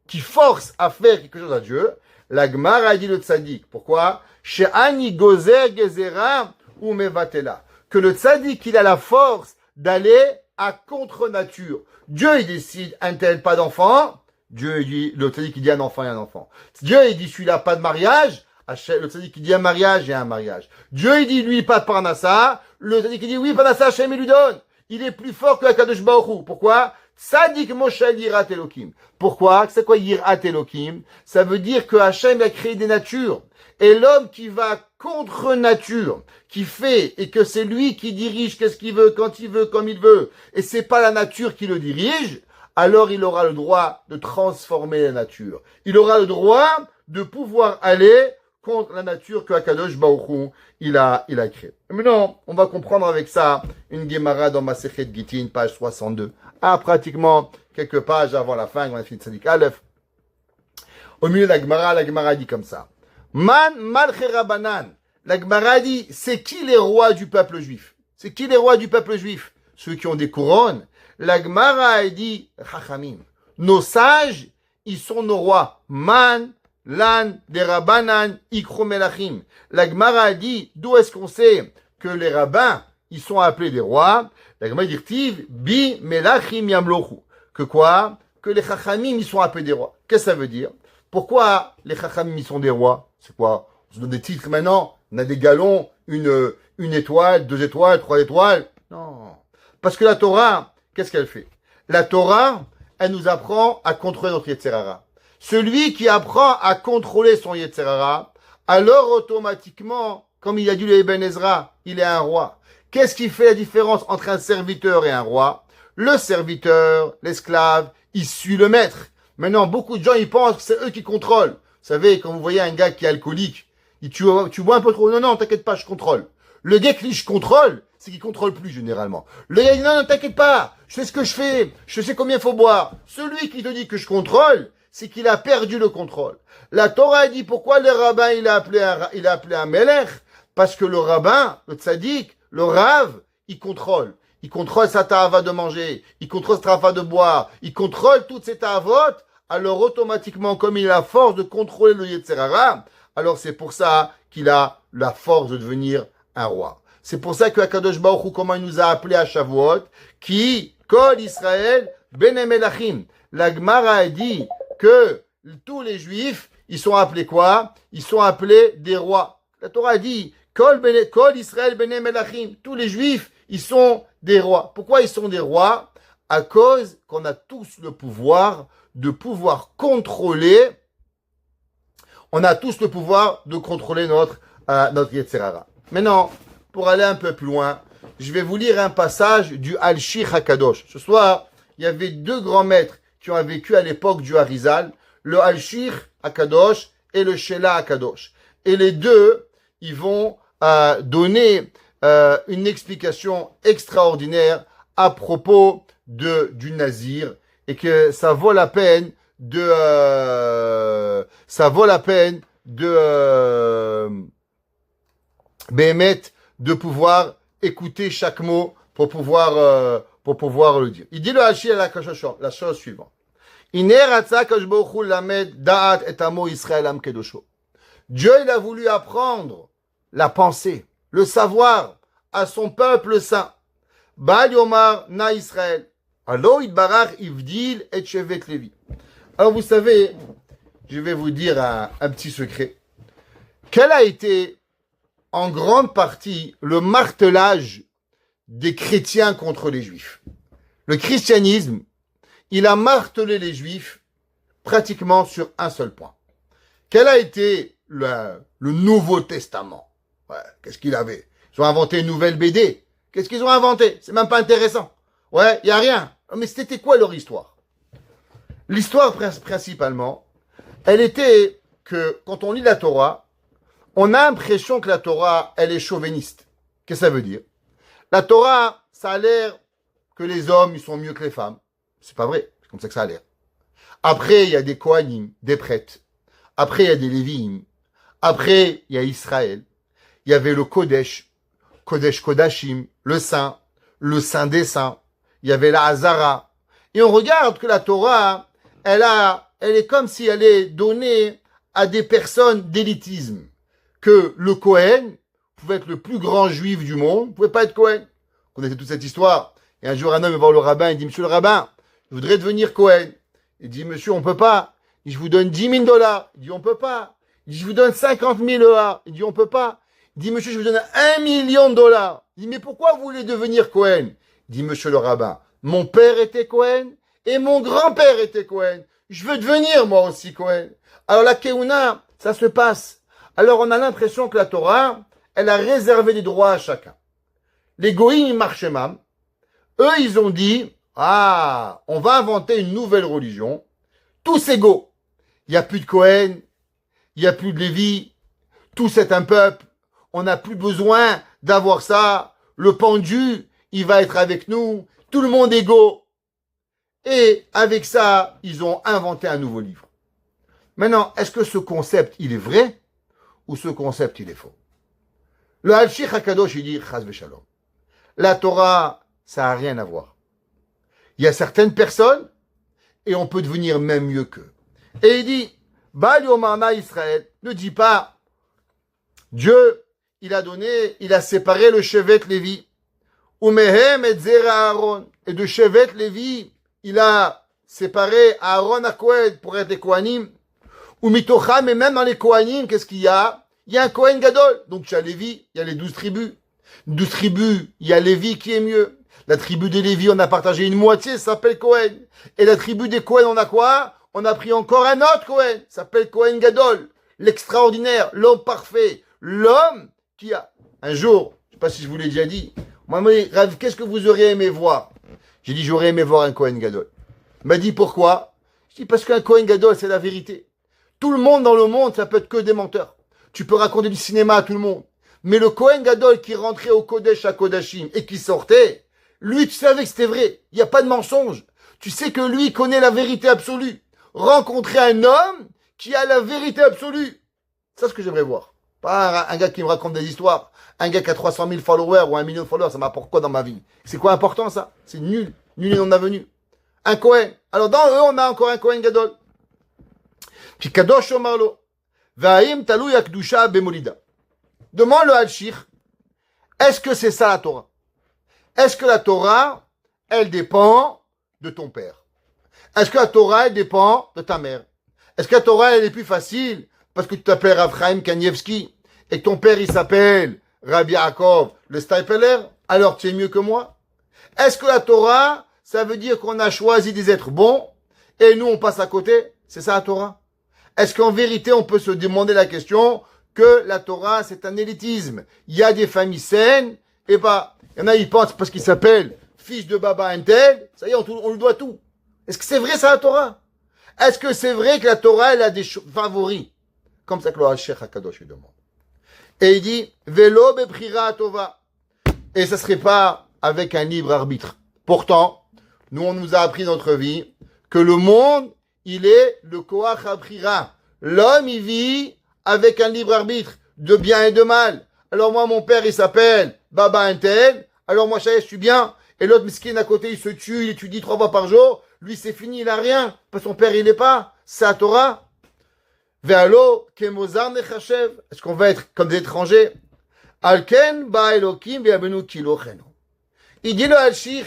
qui force à faire quelque chose à Dieu. La Gemara a dit le Tzadik. Pourquoi? She'ani gozer gezera ou mevatela. Que le Tzadik, il a la force d'aller à contre-nature. Dieu, il décide, un tel pas d'enfant. Dieu, il dit, le Tzadik, il dit un enfant et un enfant. Dieu, il dit, celui-là, pas de mariage. Le Tzadik, il dit un mariage et un mariage. Dieu, il dit, lui, pas de parnassa. Le Tzadik, il dit, oui, parnassa, Hachem, il lui donne. Il est plus fort que la Kadosh Baruch Hu. Pourquoi? Tzadik Moshe Yirat Elohim. Pourquoi? C'est quoi Yirat Elohim? Ça veut dire que Hachem a créé des natures. Et l'homme qui va contre nature, qui fait, et que c'est lui qui dirige qu'est-ce qu'il veut, quand il veut, comme il veut, et c'est pas la nature qui le dirige, alors il aura le droit de transformer la nature. Il aura le droit de pouvoir aller contre la nature que Akadosh Baruch Hu, il a créée. Maintenant, on va comprendre avec ça une Gemara dans Masechet Gittin, page 62. Pratiquement quelques pages avant la fin, on a fini de Tzadik Aleph. Au milieu de la Gemara dit comme ça. Man Malche Rabanan. La Gemara dit, c'est qui les rois du peuple juif? C'est qui les rois du peuple juif? Ceux qui ont des couronnes. La Gemara dit, Chachamim. Nos sages, ils sont nos rois. Man, Lan, des Rabbanan, Ikro Melachim. La Gemara dit, d'où est-ce qu'on sait que les rabbins, ils sont appelés des rois? La Gemara dit, Tiv, Bi, Melachim, Yamlochu. Que quoi? Que les Chachamim, ils sont appelés des rois. Qu'est-ce que ça veut dire? Pourquoi les Chachamim, ils sont des rois? C'est quoi? On se donne des titres maintenant. On a des galons, une étoile, 2 étoiles, 3 étoiles. Non. Parce que la Torah, qu'est-ce qu'elle fait? La Torah, elle nous apprend à contrôler notre Yetzer Hara. Celui qui apprend à contrôler son Yetzer Hara, alors automatiquement, comme il a dit le Ibn Ezra, il est un roi. Qu'est-ce qui fait la différence entre un serviteur et un roi? Le serviteur, l'esclave, il suit le maître. Maintenant, beaucoup de gens, ils pensent que c'est eux qui contrôlent. Vous savez, quand vous voyez un gars qui est alcoolique, tu bois un peu trop. Non, non, t'inquiète pas, je contrôle. Le gars qui dit je contrôle, c'est qu'il contrôle plus généralement. Le gars dit non, non, t'inquiète pas, je sais ce que je fais, je sais combien il faut boire. Celui qui te dit que je contrôle, c'est qu'il a perdu le contrôle. La Torah dit pourquoi le rabbin il a appelé un melech? Parce que le rabbin, le tzaddik, le rav, il contrôle. Il contrôle sa ta'ava de manger, il contrôle sa ta'ava de boire, il contrôle toutes ses ta'avot. alors automatiquement, comme il a la force de contrôler le Yetzer Hara, alors c'est pour ça qu'il a la force de devenir un roi. C'est pour ça que Akadosh Baruch Hu, comment il nous a appelé à Shavuot, qui, Kol Israël, Bene Melachim. La Gemara a dit que tous les Juifs, ils sont appelés quoi? Ils sont appelés des rois. La Torah a dit, Kol Israël, Bene Melachim. Tous les Juifs, ils sont des rois. Pourquoi ils sont des rois? À cause qu'on a tous le pouvoir de pouvoir contrôler, on a tous le pouvoir de contrôler notre Yetzer Hara. Maintenant, pour aller un peu plus loin, je vais vous lire un passage du Al-Shir HaKadosh. Ce soir, il y avait deux grands maîtres qui ont vécu à l'époque du Harizal, le Al-Shir HaKadosh et le Shela HaKadosh. Et les deux, ils vont donner une explication extraordinaire à propos du Nazir, et que ça vaut la peine de Béhémet, de pouvoir écouter chaque mot pour pouvoir le dire. Il dit le Hachi à la chose suivante. Dieu, il a voulu apprendre la pensée, le savoir à son peuple saint. Bal Yomar na Israël. Alors, Idbarach Ivdil et Shevet Levi. Alors, vous savez, je vais vous dire un petit secret. Quel a été en grande partie le martelage des chrétiens contre les juifs? Le christianisme, il a martelé les juifs pratiquement sur un seul point. Quel a été le Nouveau Testament? Ouais, qu'est-ce qu'il avait? Ils ont inventé une nouvelle BD. Qu'est-ce qu'ils ont inventé? C'est même pas intéressant. Ouais, il n'y a rien. Mais c'était quoi leur histoire? L'histoire principalement, elle était que quand on lit la Torah, on a l'impression que la Torah, elle est chauviniste. Qu'est-ce que ça veut dire? La Torah, ça a l'air que les hommes, ils sont mieux que les femmes. C'est pas vrai. C'est comme ça que ça a l'air. Après, il y a des Kohanim, des prêtres. Après, il y a des Lévi'im. Après, il y a Israël. Il y avait le Kodesh, Kodesh Kodashim, le Saint des Saints. Il y avait la Hazara. Et on regarde que la Torah, elle est comme si elle est donnée à des personnes d'élitisme. Que le Kohen pouvait être le plus grand juif du monde, ne pouvait pas être Kohen. Vous connaissez toute cette histoire. Et un jour, un homme va voir le rabbin, il dit, Monsieur le rabbin, je voudrais devenir Kohen. Il dit, Monsieur, on peut pas. Il dit, je vous donne 10 000 $. Il dit, on peut pas. Il dit, je vous donne 50 000 $. Il dit, on peut pas. Il dit, Monsieur, je vous donne 1 million $. Il dit, mais pourquoi vous voulez devenir Kohen? Il dit, Monsieur le rabbin, mon père était Kohen et mon grand-père était Kohen. Je veux devenir moi aussi Kohen. Alors la Keuna, ça se passe. Alors on a l'impression que la Torah, elle a réservé des droits à chacun. Les Goïm Marchemam, eux, ils ont dit, on va inventer une nouvelle religion, tous égaux. Il n'y a plus de Kohen, il n'y a plus de Lévi, tous est un peuple, on n'a plus besoin d'avoir ça, le pendu, il va être avec nous, tout le monde égaux. Et avec ça, ils ont inventé un nouveau livre. Maintenant, est-ce que ce concept, il est vrai ou ce concept, il est faux? Le Al-Shir HaKadosh, il dit, Chaz v'Shalom. La Torah, ça n'a rien à voir. Il y a certaines personnes, et on peut devenir même mieux qu'eux. Et il dit, Bal Yomarna Israël, ne dis pas, Dieu, il a séparé le Shevet Lévi. Umehem et Zera Aaron. Et de Shevet Lévi, il a séparé Aaron à Kohen pour être des Kohanim. Ou Mitocham, et même dans les Kohanim, qu'est-ce qu'il y a? Il y a un Kohen Gadol. Donc chez Lévi, il y a les 12 tribus. 12 tribus, il y a Lévi qui est mieux. La tribu des Lévi, on a partagé une moitié, ça s'appelle Kohen. Et la tribu des Kohen, on a quoi? On a pris encore un autre Kohen, ça s'appelle Kohen Gadol. L'extraordinaire, l'homme parfait, l'homme qui a... Un jour, je ne sais pas si je vous l'ai déjà dit, moi, Rav, qu'est-ce que vous auriez aimé voir? J'ai dit, j'aurais aimé voir un Kohen Gadol. Il m'a dit, pourquoi? Je dis, parce qu'un Kohen Gadol, c'est la vérité. Tout le monde dans le monde, ça peut être que des menteurs. Tu peux raconter du cinéma à tout le monde. Mais le Kohen Gadol qui rentrait au Kodesh à Kodashim et qui sortait, lui, tu savais que c'était vrai. Il n'y a pas de mensonge. Tu sais que lui connaît la vérité absolue. Rencontrer un homme qui a la vérité absolue. C'est ce que j'aimerais voir. Pas un gars qui me raconte des histoires. Un gars qui a 300 000 followers ou 1 million de followers, ça m'apporte quoi dans ma vie? C'est quoi important ça? C'est nul. Nul et non avenu. Un Kohen. Alors dans eux, on a encore un Kohen Gadol. Ki kadosh omar lo. Va'im talou yakdusha bemolida. Demande le Al-Shir, est-ce que c'est ça la Torah? Est-ce que la Torah, elle dépend de ton père? Est-ce que la Torah, elle dépend de ta mère? Est-ce que la Torah, elle est plus facile parce que tu t'appelles Rav Chaim Kanievski et que ton père, il s'appelle Rabbi Yaakov, le Steipeler? Alors tu es mieux que moi? Est-ce que la Torah, ça veut dire qu'on a choisi des êtres bons et nous, on passe à côté? C'est ça la Torah? Est-ce qu'en vérité, on peut se demander la question que la Torah, c'est un élitisme? Il y a des familles saines, et bah, il y en a, ils pensent parce qu'ils s'appellent fils de Baba Intel, ça y est, on lui doit tout. Est-ce que c'est vrai ça la Torah? Est-ce que c'est vrai que la Torah, elle a des favoris? Comme ça que le Sheikh HaKadosh lui demande. Et il dit, Velo beprira tova. Et ça serait pas avec un libre arbitre. Pourtant, nous, on nous a appris dans notre vie que le monde, il est le koach aprira. L'homme, il vit avec un libre arbitre de bien et de mal. Alors moi, mon père, il s'appelle Baba Intel. Alors moi, je suis bien. Et l'autre miskin à côté, il se tue, il étudie 3 fois par jour. Lui, c'est fini, il a rien. Parce que son père, il n'est pas. C'est la Torah. Ve'alo kemozar nechashev. Est-ce qu'on va être comme des étrangers? Alken ba Elokim ve'abenu kilochenu. Il dit le Al-Shir,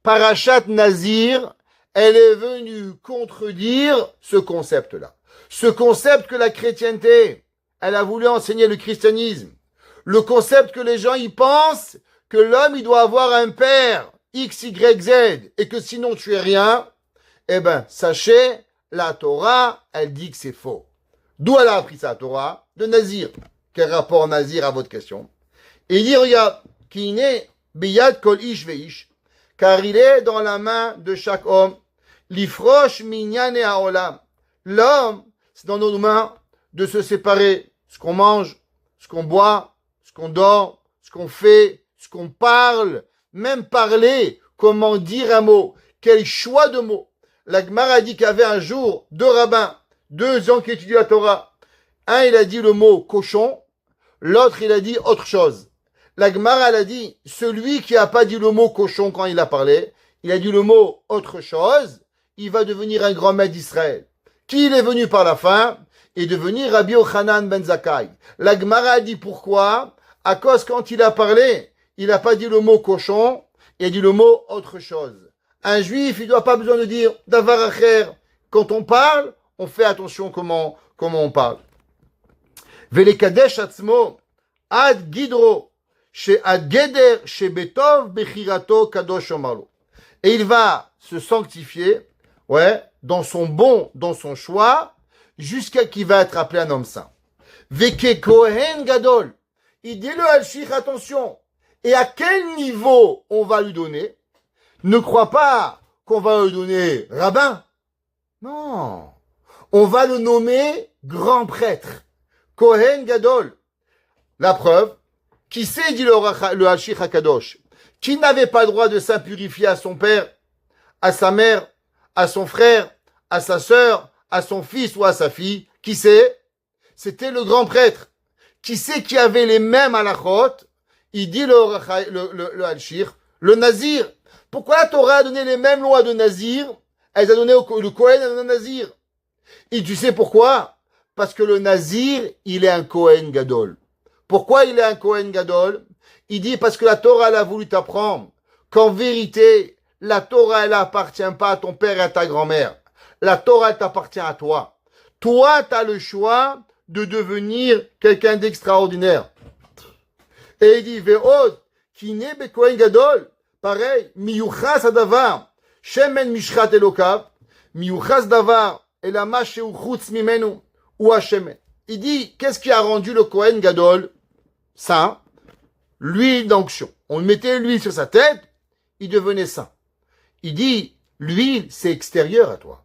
Parashat Nazir, elle est venue contredire ce concept-là. Ce concept que la chrétienté, elle a voulu enseigner le christianisme. Le concept que les gens y pensent que l'homme, il doit avoir un père, X, Y, Z, et que sinon tu es rien. Eh ben, sachez, la Torah, elle dit que c'est faux. D'où elle a appris ça, la Torah? De Nazir. Quel rapport Nazir à votre question? Et il dit, regarde, qui n'est biyad kol ish veish, car il est dans la main de chaque homme. L'ifrosh minyane haolam. L'homme, c'est dans nos mains de se séparer. Ce qu'on mange, ce qu'on boit, ce qu'on dort, ce qu'on fait, ce qu'on parle, même parler, comment dire un mot, quel choix de mots. La Gemara a dit qu'il y avait un jour 2 rabbins, 2 gens qui étudient la Torah. Un, il a dit le mot cochon, l'autre, il a dit autre chose. La Gemara, elle a dit, celui qui n'a pas dit le mot cochon quand il a parlé, il a dit le mot autre chose, il va devenir un grand maître d'Israël. Qui il est venu par la fin est devenir Rabbi Yochanan ben Zakkai. La Gemara a dit pourquoi? À cause quand il a parlé, il n'a pas dit le mot cochon, il a dit le mot autre chose. Un juif, il doit pas besoin de dire davar acher. Quand on parle, on fait attention comment on parle. Velekadesh atzmo ad gidro she ad geder she betov bechirato kadosh omarlo. Et il va se sanctifier, dans son bon, dans son choix, jusqu'à qu'il va être appelé un homme saint. Veke kohen gadol. Il dit le Al-Shir, attention. Et à quel niveau on va lui donner? Ne crois pas qu'on va lui donner rabbin. Non. On va le nommer grand prêtre. Kohen Gadol. La preuve, qui sait, dit le Al-Shir HaKadosh, qui n'avait pas le droit de s'impurifier à son père, à sa mère, à son frère, à sa sœur, à son fils ou à sa fille? Qui sait? C'était le grand prêtre. Qui sait qui avait les mêmes halachot? Il dit le Al-Shir, le Nazir. Pourquoi la Torah a donné les mêmes lois de Nazir? Elle a donné le Kohen à le Nazir. Et tu sais pourquoi? Parce que le Nazir, il est un Kohen Gadol. Pourquoi il est un Kohen Gadol? Il dit parce que la Torah, elle a voulu t'apprendre qu'en vérité, la Torah, elle appartient pas à ton père et à ta grand-mère. La Torah, elle t'appartient à toi. Toi, tu as le choix de devenir quelqu'un d'extraordinaire. Et il dit, Ve'od, qui n'est be Kohen Gadol, pareil, miyuchas adavar, shemen mishchat elokav, miyuchas davar, elama sheu chutz mimenu, ou hashemen. Il dit, qu'est-ce qui a rendu le Kohen Gadol saint? L'huile d'onction. On mettait l'huile sur sa tête, il devenait saint. Il dit, l'huile, c'est extérieur à toi.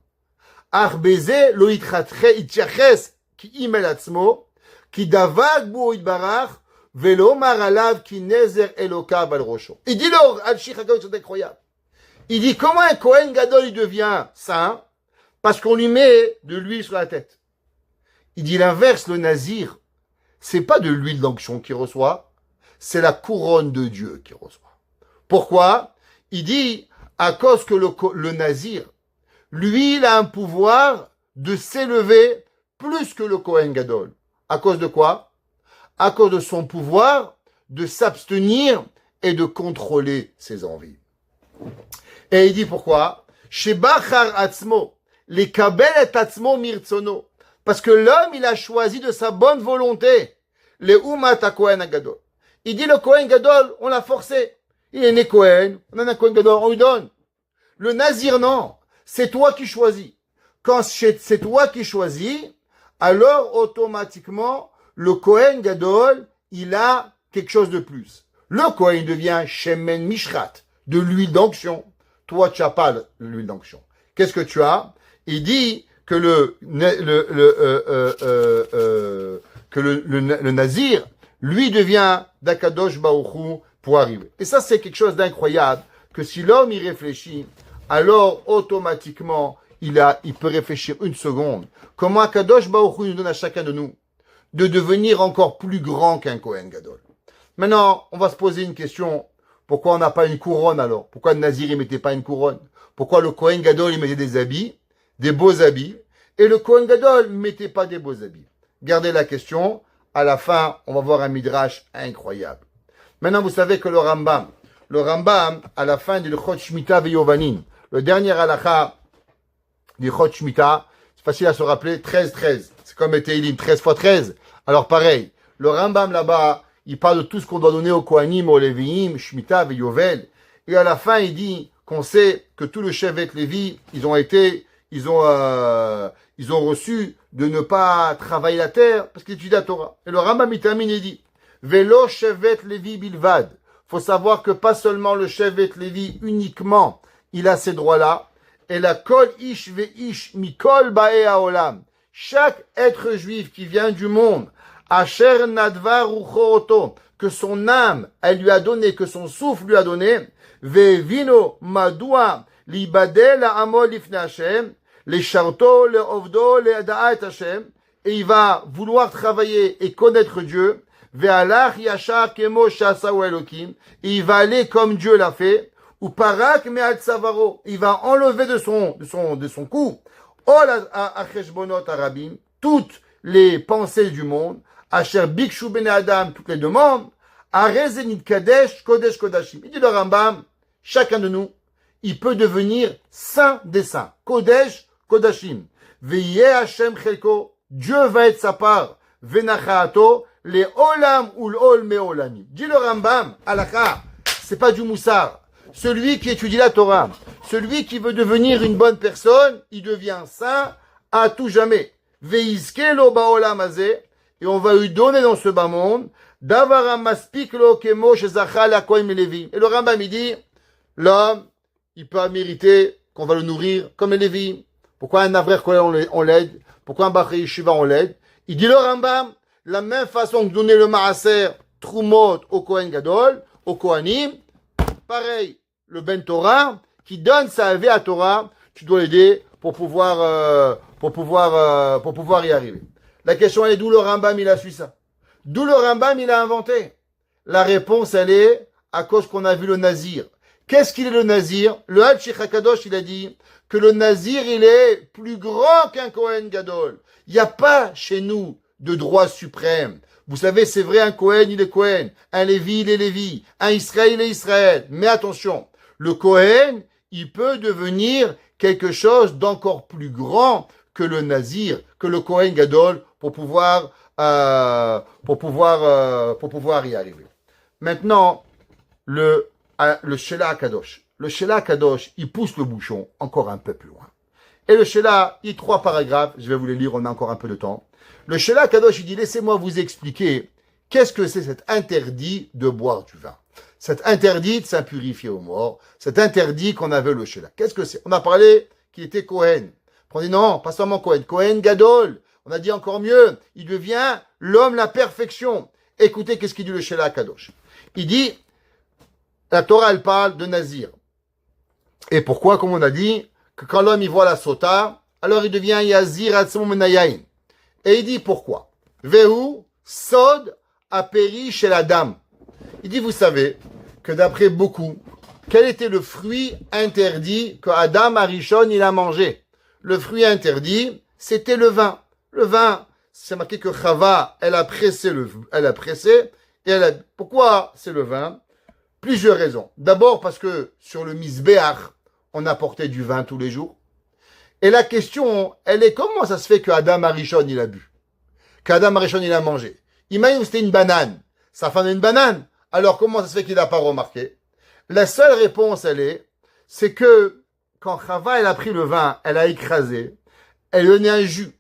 Arbeze lo itchaches ki imel atzmo, ki davag bo itbarach, velo maralav ki nezer elokav al rosho. Il dit là, Al-Shir HaKadosh, c'est incroyable. Il dit, comment un Kohen Gadol, il devient saint? Parce qu'on lui met de l'huile sur la tête. Il dit l'inverse, le Nazir, c'est pas de l'huile d'onction qu'il reçoit, c'est la couronne de Dieu qu'il reçoit. Pourquoi? Il dit, à cause que le Nazir, lui, il a un pouvoir de s'élever plus que le Kohen Gadol. À cause de quoi? À cause de son pouvoir de s'abstenir et de contrôler ses envies. Et il dit pourquoi? Shebachar atzmo, les kabel et atzmo mirtsono. Parce que l'homme, il a choisi de sa bonne volonté. Les umat à Kohen Gadol. Il dit le Kohen Gadol, on l'a forcé. Il est né Kohen, on a un Kohen Gadol, on lui donne. Le Nazir, non. C'est toi qui choisis. Quand c'est toi qui choisis, alors automatiquement, le Kohen Gadol, il a quelque chose de plus. Le Kohen devient Shemen Mishrat, de l'huile d'onction. Toi, tu n'as pas l'huile d'onction. Qu'est-ce que tu as? Il dit que le Nazir, lui, devient d'Akadosh Baruch Hu pour arriver. Et ça, c'est quelque chose d'incroyable, que si l'homme y réfléchit, alors automatiquement, il peut réfléchir une seconde. Comment Akadosh Baruch Hu nous donne à chacun de nous de devenir encore plus grand qu'un Kohen Gadol. Maintenant, on va se poser une question. Pourquoi on n'a pas une couronne alors? Pourquoi le Nazir ne mettait pas une couronne? Pourquoi le Kohen Gadol il mettait des habits, des beaux habits, et le Kohen Gadol ne mettait pas des beaux habits? Gardez la question. À la fin, on va voir un midrash incroyable. Maintenant, vous savez que le Rambam, à la fin du Chot Shmita Veyovanim, le dernier halakha du Chot Shmita, c'est facile à se rappeler, 13-13. C'est comme Teilim, 13 fois 13. Alors pareil, le Rambam là-bas, il parle de tout ce qu'on doit donner aux Kohanim, aux Léviim, Shmita, Veyovel. Et à la fin, il dit qu'on sait que tout le Shevet Lévi, ils ont reçu de ne pas travailler la terre parce qu'ils étudient la Torah. Et le Rambam, il termine, il dit, Velo Shevet Lévi Bilvad. Faut savoir que pas seulement le Shevet Lévi uniquement, il a ces droits-là. Et la Kol Ish Ve Ish Mikol Bae Haolam. Chaque être juif qui vient du monde, Asher Nadvar Ruchoroto, que son âme, elle lui a donné, que son souffle lui a donné, Ve Vino Madua Libadel Amol Lifne Hashem, les Sharto, les Ovdo, les Da'at Hashem, et il va vouloir travailler et connaître Dieu, Ve Alach Yashar Kemo Shasau Elokim, et il va aller comme Dieu l'a fait, ou Parak Me'at Savaro, il va enlever de son cou, Ol Acheshbonot Arabim, toutes les pensées du monde, Asher Bikshu Ben Adam, toutes les demandes, Arezenit Kadesh, Kodesh Kodashim. Il dit le Rambam, chacun de nous, il peut devenir saint des saints. Kodesh, Kodashim. Veye Hashem Chelko, Dieu va être sa part. Venachaato, les Olam ou l'Ol Meolami. Dit le Rambam, Alakha, c'est pas du moussard. Celui qui étudie la Torah, celui qui veut devenir une bonne personne, il devient saint à tout jamais. Veizke lo baolam hazeh, et on va lui donner dans ce bas monde, Davaram maspik lo kemo shezachal akoim levi. Et le Rambam il dit, l'homme, il peut mériter qu'on va le nourrir comme les Lévi. Pourquoi un Avrer Kohen on l'aide? Pourquoi un Bachei Yeshiva on l'aide? Il dit le Rambam, la même façon que donner le Maaser Trumot au Kohen Gadol, au Kohanim, pareil, le Ben Torah, qui donne sa vie à Torah, tu dois l'aider pour pouvoir y arriver. La question est d'où le Rambam il a su ça? D'où le Rambam il a inventé? La réponse elle est à cause qu'on a vu le Nazir. Qu'est-ce qu'il est le Nazir? Le Hachich HaKadosh il a dit que le Nazir il est plus grand qu'un Kohen Gadol. Il n'y a pas chez nous de droit suprême. Vous savez, c'est vrai, un Kohen il est Kohen, un Lévi il est Lévi, un Israël il est Israël. Mais attention, le Kohen il peut devenir quelque chose d'encore plus grand que le Nazir, que le Kohen Gadol pour pouvoir y arriver. Maintenant, le Shelah HaKadosh. Le Shelah HaKadosh, il pousse le bouchon encore un peu plus loin. Et le Shelah, il y a 3 paragraphes, je vais vous les lire, on a encore un peu de temps. Le Shelah HaKadosh, il dit, laissez-moi vous expliquer qu'est-ce que c'est cet interdit de boire du vin. Cet interdit de s'impurifier aux morts, cet interdit qu'on avait le Shelah. Qu'est-ce que c'est? On a parlé qu'il était Kohen. On dit non, pas seulement Kohen, Kohen Gadol. On a dit encore mieux, il devient l'homme la perfection. Écoutez, qu'est-ce qu'il dit le Shelah HaKadosh? Il dit, la Torah, elle parle de Nazir. Et pourquoi, comme on a dit, que quand l'homme, il voit la sota, alors il devient Yazir Atzmo Menayain. Et il dit pourquoi? Vehu, Sod, apéri chez la dame. Il dit, vous savez, que d'après beaucoup, quel était le fruit interdit que Adam Arishon, il a mangé? Le fruit interdit, c'était le vin. Le vin, c'est marqué que Chava, elle a pressé, pourquoi c'est le vin? Plusieurs raisons. D'abord parce que sur le Misbéach, on apportait du vin tous les jours. Et la question, elle est comment ça se fait que Adam Arishon, il a bu? Qu'Adam Arishon, il a mangé? Imagine que c'était une banane. Sa femme a une banane. Alors comment ça se fait qu'il n'a pas remarqué? La seule réponse, c'est que quand Chava, elle a pris le vin, elle a écrasé, elle donnait un jus.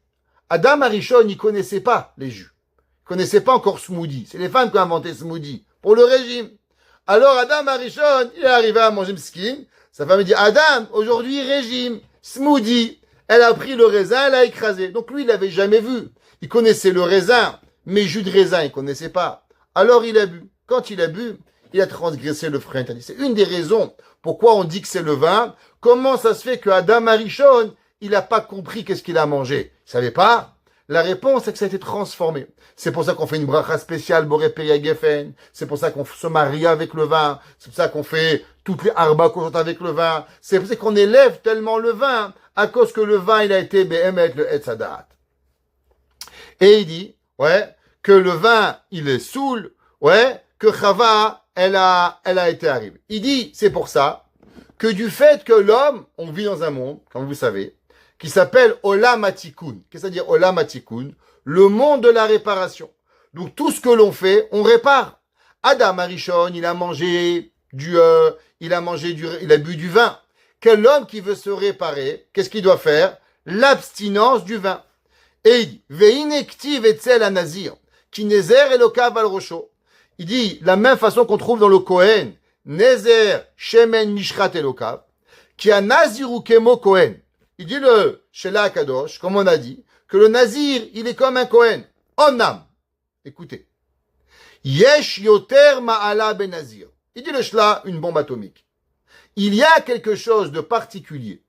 Adam Arishon, il connaissait pas les jus. Il connaissait pas encore smoothie. C'est les femmes qui ont inventé smoothie pour le régime. Alors Adam Arishon, il est arrivé à manger skin. Sa femme dit, Adam, aujourd'hui régime, smoothie. Elle a pris le raisin, elle a écrasé. Donc lui, il l'avait jamais vu. Il connaissait le raisin, mais jus de raisin, il connaissait pas. Alors il a bu. Quand il a bu, il a transgressé le fruit interdit. C'est une des raisons pourquoi on dit que c'est le vin. Comment ça se fait que Adam Arishon, il n'a pas compris qu'est-ce qu'il a mangé? Il savait pas? La réponse, c'est que ça a été transformé. C'est pour ça qu'on fait une bracha spéciale, Boré Peria Geffen. C'est pour ça qu'on se marie avec le vin. C'est pour ça qu'on fait toutes les arba qu'on chante avec le vin. C'est pour ça qu'on élève tellement le vin, à cause que le vin, il a été Behemet, le Etzadat. Et il dit, que le vin, il est saoul, que Chava, elle a été arrivée. Il dit, c'est pour ça, que du fait que l'homme, on vit dans un monde, comme vous savez, qui s'appelle Olam HaTikun. Qu'est-ce que ça veut dire Olam HaTikun? Le monde de la réparation. Donc tout ce que l'on fait, on répare. Adam Arishon, il a bu du vin. Quel homme qui veut se réparer, qu'est-ce qu'il doit faire? L'abstinence du vin. Et il dit, Ve'inektiv etzel anazir, ki nezer elokav al rosho. Il dit, la même façon qu'on trouve dans le Kohen, nezer shemen mishrat elokav, ki a naziru kemo Kohen. Il dit le Shela Kadosh, comme on a dit, que le nazir, il est comme un Kohen. Onam. Écoutez. Yesh yoter ma'ala ben nazir. Il dit le Shela, une bombe atomique. Il y a quelque chose de particulier,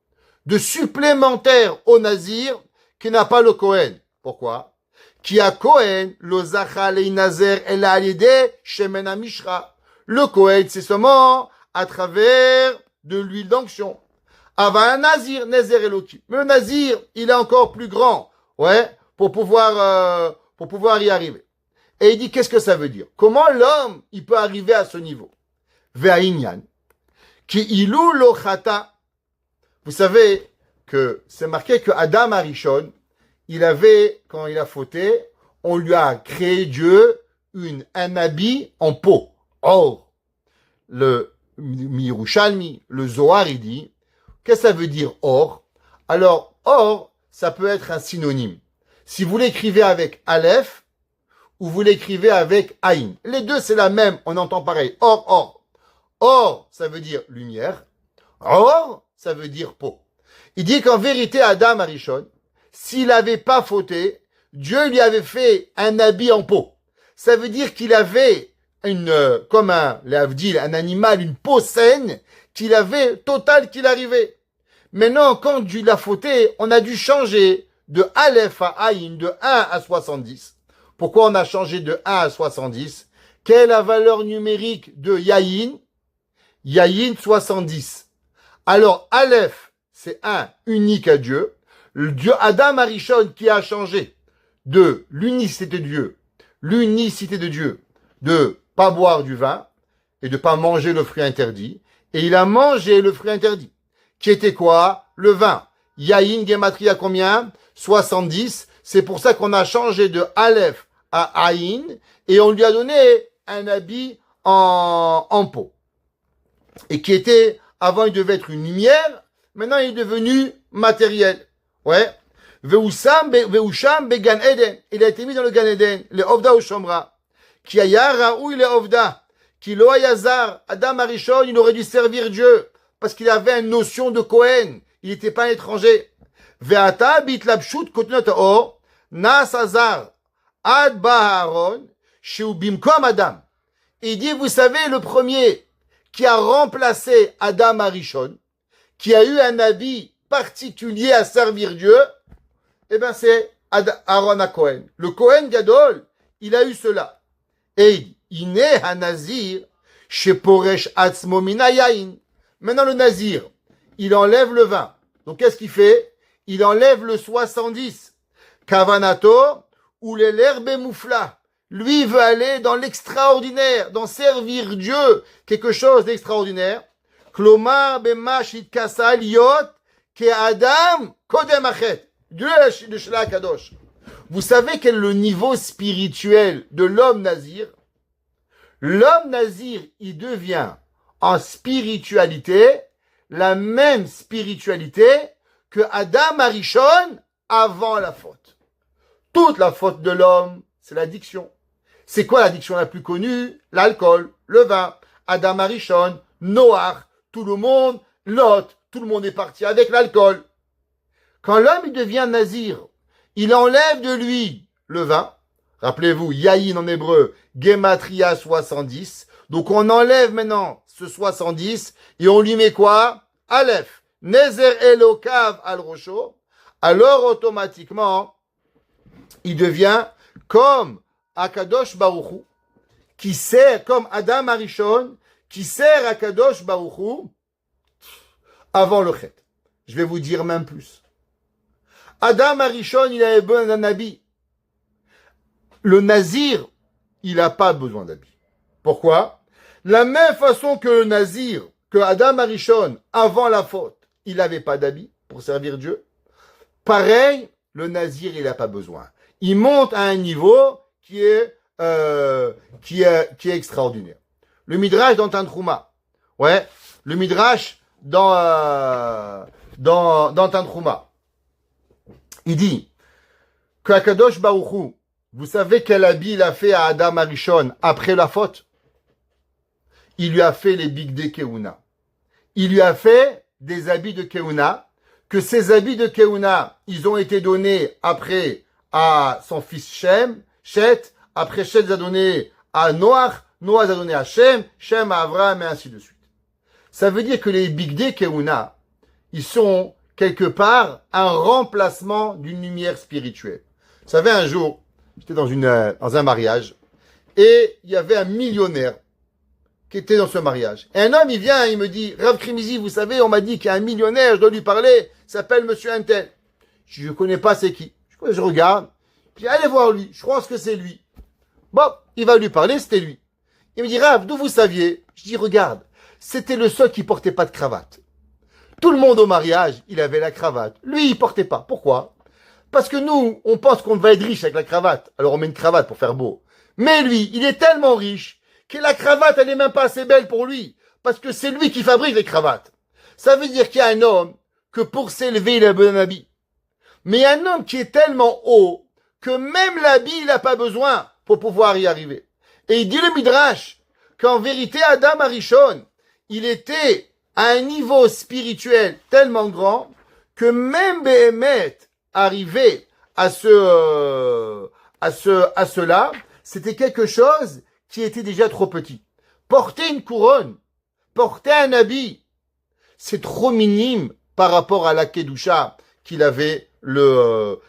de supplémentaire au nazir, qui n'a pas le Kohen. Pourquoi? Qui a Kohen, le zacha lei nazer el alide shemen amishra. Le Kohen, c'est seulement à travers de l'huile d'onction. Ava un nazir, nezer eloki. Mais le nazir, il est encore plus grand, pour pouvoir y arriver. Et il dit, qu'est-ce que ça veut dire? Comment l'homme, il peut arriver à ce niveau? Ve'ainyan, ki ilu lo chata. Vous savez que c'est marqué que Adam Arishon, quand il a fauté, on lui a créé Dieu un habit en peau. Or, le Mirushalmi, le Zohar, il dit, qu'est-ce que ça veut dire or? Alors, or, ça peut être un synonyme. Si vous l'écrivez avec Aleph, ou vous l'écrivez avec Aïn. Les deux, c'est la même, on entend pareil. Or, or. Or, ça veut dire lumière. Or, ça veut dire peau. Il dit qu'en vérité, Adam Arishon, s'il n'avait pas fauté, Dieu lui avait fait un habit en peau. Ça veut dire qu'il avait comme un animal, une peau saine, qu'il avait total qu'il arrivait. Maintenant, quand Dieu l'a fauté, on a dû changer de Aleph à Aïn, de 1 à 70. Pourquoi on a changé de 1 à 70? Quelle est la valeur numérique de Yaïn? Yaïn 70. Alors, Aleph, c'est 1, unique à Dieu. Le Dieu Adam Arishon qui a changé de l'unicité de Dieu, de pas boire du vin et de pas manger le fruit interdit. Et il a mangé le fruit interdit. Qui était quoi? Le vin. Yaïn Gematria combien? 70. C'est pour ça qu'on a changé de Aleph à Aïn et on lui a donné un habit en peau. Et qui était, avant il devait être une lumière, maintenant il est devenu matériel. Veusham began Eden. Il a été mis dans le Gan Eden. Le Ovda ou Shomra. Qui aya raoui le Ovda. Qui lo ayazar. Adam Arishon, il aurait dû servir Dieu. Parce qu'il avait une notion de Kohen. Il n'était pas un étranger. Ve'ata bitlabshut kotunot or. Nas azar. Ad Baharon. Sheu bimkom Adam. Il dit, vous savez, le premier qui a remplacé Adam Arishon, qui a eu un habit particulier à servir Dieu, c'est Aaron à Cohen. Le Cohen Gadol, il a eu cela. Et il est un nazir chez Poresh Atzmo Mina Yain. Maintenant le nazir, il enlève le vin. Donc qu'est-ce qu'il fait? il enlève le 70. Kavanato, ou l'herbe moufla. Lui il veut aller dans l'extraordinaire, dans servir Dieu, quelque chose d'extraordinaire. Klomar bemashit kasal yot ke adam kodem achet. Dieu le Shela Kadosh. Vous savez quel est le niveau spirituel de l'homme nazir? L'homme nazir, il devient en spiritualité la même spiritualité que Adam Arishon avant la faute. Toute la faute de l'homme, c'est l'addiction. C'est quoi l'addiction la plus connue? L'alcool, le vin. Adam Arishon, Noach, tout le monde, Lot, tout le monde est parti avec l'alcool. Quand l'homme il devient nazir, il enlève de lui le vin. Rappelez-vous, Yaïn en hébreu, Gematria 70. Donc on enlève maintenant ce 70 et on lui met quoi? Aleph, Nezer Elokav al Rosho. Alors automatiquement, il devient comme Akadosh Baruch Hu, qui sert comme Adam Arishon, qui sert Akadosh Baruch Hu avant le Chet. Je vais vous dire même plus. Adam Arishon, il avait besoin d'un habit. Le Nazir, il n'a pas besoin d'habit. Pourquoi? La même façon que le Nazir, que Adam Arishon, avant la faute, il n'avait pas d'habit pour servir Dieu. Pareil, le Nazir, il n'a pas besoin. Il monte à un niveau qui est extraordinaire. Le Midrash dans Tantrouma. Ouais, le Midrash dans Tantrouma. Il dit que Akadosh Baruch Hu, vous savez quel habit il a fait à Adam Arishon après la faute? Il lui a fait les bigdei Keuna. Il lui a fait des habits de Keuna, que ces habits de Keuna, ils ont été donnés après à son fils Shem, Shet, après Shet a donné à Noach, Noach a donné à Shem, Shem à Abraham et ainsi de suite. Ça veut dire que les bigdei Keuna, ils sont quelque part un remplacement d'une lumière spirituelle. Vous savez, un jour, j'étais dans un mariage et il y avait un millionnaire qui était dans ce mariage. Et un homme, il vient, il me dit, Rav Krimizi, vous savez, on m'a dit qu'il y a un millionnaire, je dois lui parler, il s'appelle Monsieur Untel. Je ne connais pas c'est qui. Je regarde, puis allez voir lui, je pense que c'est lui. Bon, il va lui parler, c'était lui. Il me dit, Rav, d'où vous saviez? Je dis, regarde, c'était le seul qui portait pas de cravate. Tout le monde au mariage, il avait la cravate. Lui, il portait pas. Pourquoi? Parce que nous, on pense qu'on va être riche avec la cravate. Alors on met une cravate pour faire beau. Mais lui, il est tellement riche que la cravate, elle n'est même pas assez belle pour lui. Parce que c'est lui qui fabrique les cravates. Ça veut dire qu'il y a un homme que pour s'élever, il a besoin d'un habit. Mais il y a un homme qui est tellement haut que même l'habit, il n'a pas besoin pour pouvoir y arriver. Et il dit le Midrash qu'en vérité, Adam Arishon, il était à un niveau spirituel tellement grand que même Behemet arrivé à cela, c'était quelque chose qui était déjà trop petit. Porter une couronne, porter un habit, c'est trop minime par rapport à la Kedusha qu'il avait le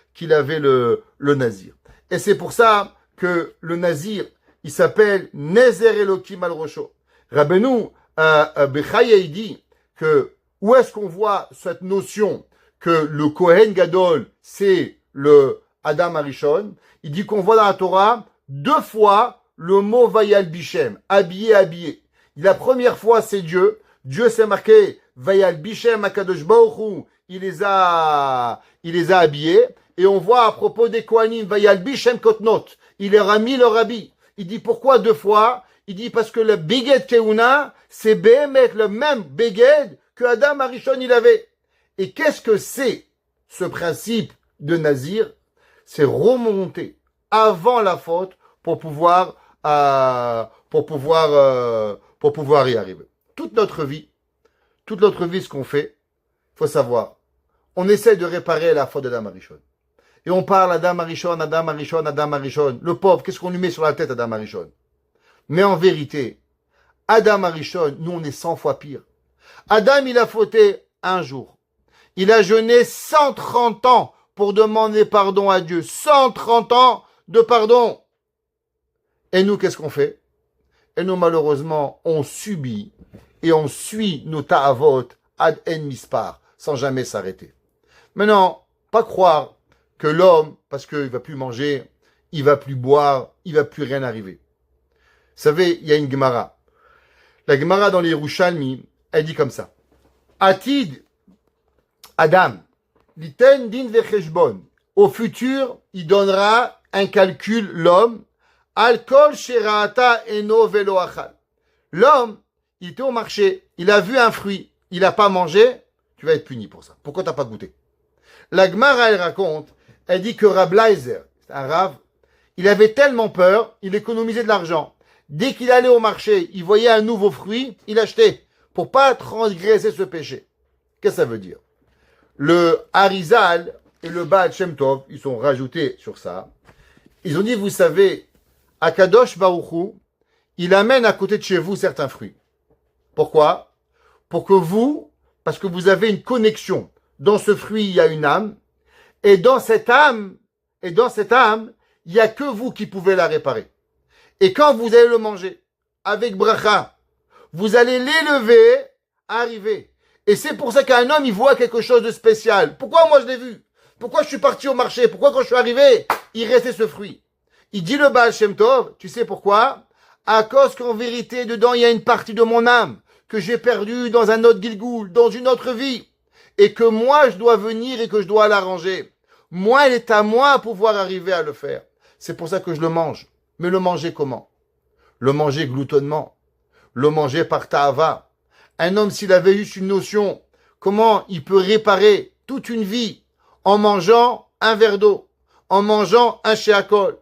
Nazir. Et c'est pour ça que le Nazir, il s'appelle Nezer Elokim al Rosho. Rabbeinu Bechaya, il dit que où est-ce qu'on voit cette notion que le Kohen Gadol, c'est le Adam Arishon? Il dit qu'on voit dans la Torah 2 fois le mot Vayal Bishem, habillé, habillé. La première fois, c'est Dieu. Dieu s'est marqué Vayal Bishem Akadosh Baruch Hu. Il les a habillés. Et on voit à propos des Kohanim, Vayal Bishem Kotnot. Il leur a mis leur habit. Il dit pourquoi 2 fois? Il dit parce que le Beged Keuna, c'est Behemet, le même Beged que Adam Arishon il avait. Et qu'est-ce que c'est ce principe de Nazir? C'est remonter avant la faute pour pouvoir y arriver. Toute notre vie, ce qu'on fait, faut savoir, on essaie de réparer la faute d'Adam Arishon. Et on parle Adam Arishon, Adam Arishon, Adam Arishon. Le pauvre, qu'est-ce qu'on lui met sur la tête, Adam Arishon? Mais en vérité, Adam Arishon, nous on est 100 fois pire. Adam, il a fauté un jour. Il a jeûné 130 ans pour demander pardon à Dieu. 130 ans de pardon. Et nous, qu'est-ce qu'on fait? Et nous, malheureusement, on subit et on suit nos ta'avot ad en mispar, sans jamais s'arrêter. Maintenant, Pas croire que l'homme, parce qu'il ne va plus manger, il ne va plus boire, il ne va plus rien arriver. Vous savez, il y a une Gemara. La Gemara dans les Yerushalmi, elle dit comme ça. Atid Adam, liten din vecheshbon. Au futur, il donnera un calcul, l'homme, alkol sheraata eno velo achal. L'homme, il était au marché, il a vu un fruit, il n'a pas mangé, tu vas être puni pour ça. Pourquoi tu n'as pas goûté? La Gemara, elle raconte, elle dit que Rab Leiser, c'est un rave, il avait tellement peur, il économisait de l'argent. Dès qu'il allait au marché, il voyait un nouveau fruit, il achetait, pour pas transgresser ce péché. Qu'est-ce que ça veut dire? Le Harizal et le Baal Shem Tov, ils sont rajoutés sur ça. Ils ont dit, vous savez, Akadosh Baruch Hu, il amène à côté de chez vous certains fruits. Pourquoi? Pour que vous, parce que vous avez une connexion. Dans ce fruit, il y a une âme. Et dans cette âme, il n'y a que vous qui pouvez la réparer. Et quand vous allez le manger, avec bracha, vous allez l'élever, arriver. Et c'est pour ça qu'un homme, il voit quelque chose de spécial. Pourquoi moi je l'ai vu? Pourquoi je suis parti au marché? Pourquoi quand je suis arrivé, il restait ce fruit? Il dit le Baal Shem Tov, tu sais pourquoi? À cause qu'en vérité, dedans, il y a une partie de mon âme que j'ai perdue dans un autre Gilgoul, dans une autre vie. Et que moi, je dois venir et que je dois l'arranger. Moi, il est à moi à pouvoir arriver à le faire. C'est pour ça que je le mange. Mais le manger comment? Le manger gloutonnement. Le manger par ta'ava. Un homme, s'il avait juste une notion, comment il peut réparer toute une vie en mangeant un verre d'eau, en mangeant un shéakol.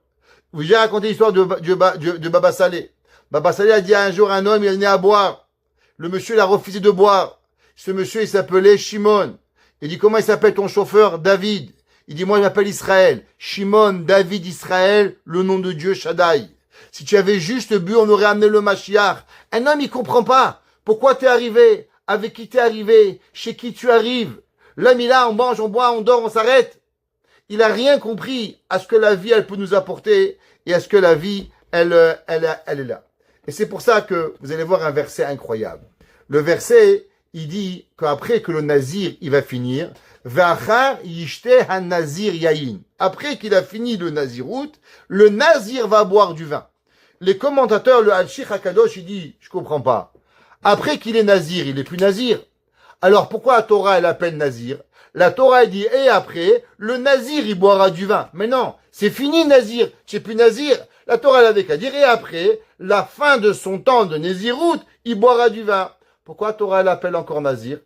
J'ai raconté l'histoire de Baba Salé. Baba Salé a dit un jour à un homme, il est né à boire. Le monsieur l'a refusé de boire. Ce monsieur, il s'appelait Shimon. Il dit, comment il s'appelle ton chauffeur? David. Il dit, moi, je m'appelle Israël. Shimon, David, Israël, le nom de Dieu, Shaddai. Si tu avais juste bu, on aurait amené le Mashiach. Un homme, il comprend pas. Pourquoi t'es arrivé? Avec qui t'es arrivé? Chez qui tu arrives? L'homme, il a, on mange, on boit, on dort, on s'arrête. Il a rien compris à ce que la vie, elle peut nous apporter et à ce que la vie, elle est là. Et c'est pour ça que vous allez voir un verset incroyable. Le verset, il dit qu'après que le nazir, il va finir, V'achar yishte han-nazir yayin. Après qu'il a fini le nazirout, le nazir va boire du vin. Les commentateurs, le Al-Shikh HaKadosh, il dit, je comprends pas. Après qu'il est nazir, il est plus nazir. Alors pourquoi la Torah, elle appelle nazir? La Torah, elle dit, et après, le nazir, il boira du vin. Mais non, c'est fini nazir, c'est plus nazir. La Torah, elle avait qu'à dire, et après, la fin de son temps de nazirout, il boira du vin. Pourquoi la Torah, elle appelle encore nazir?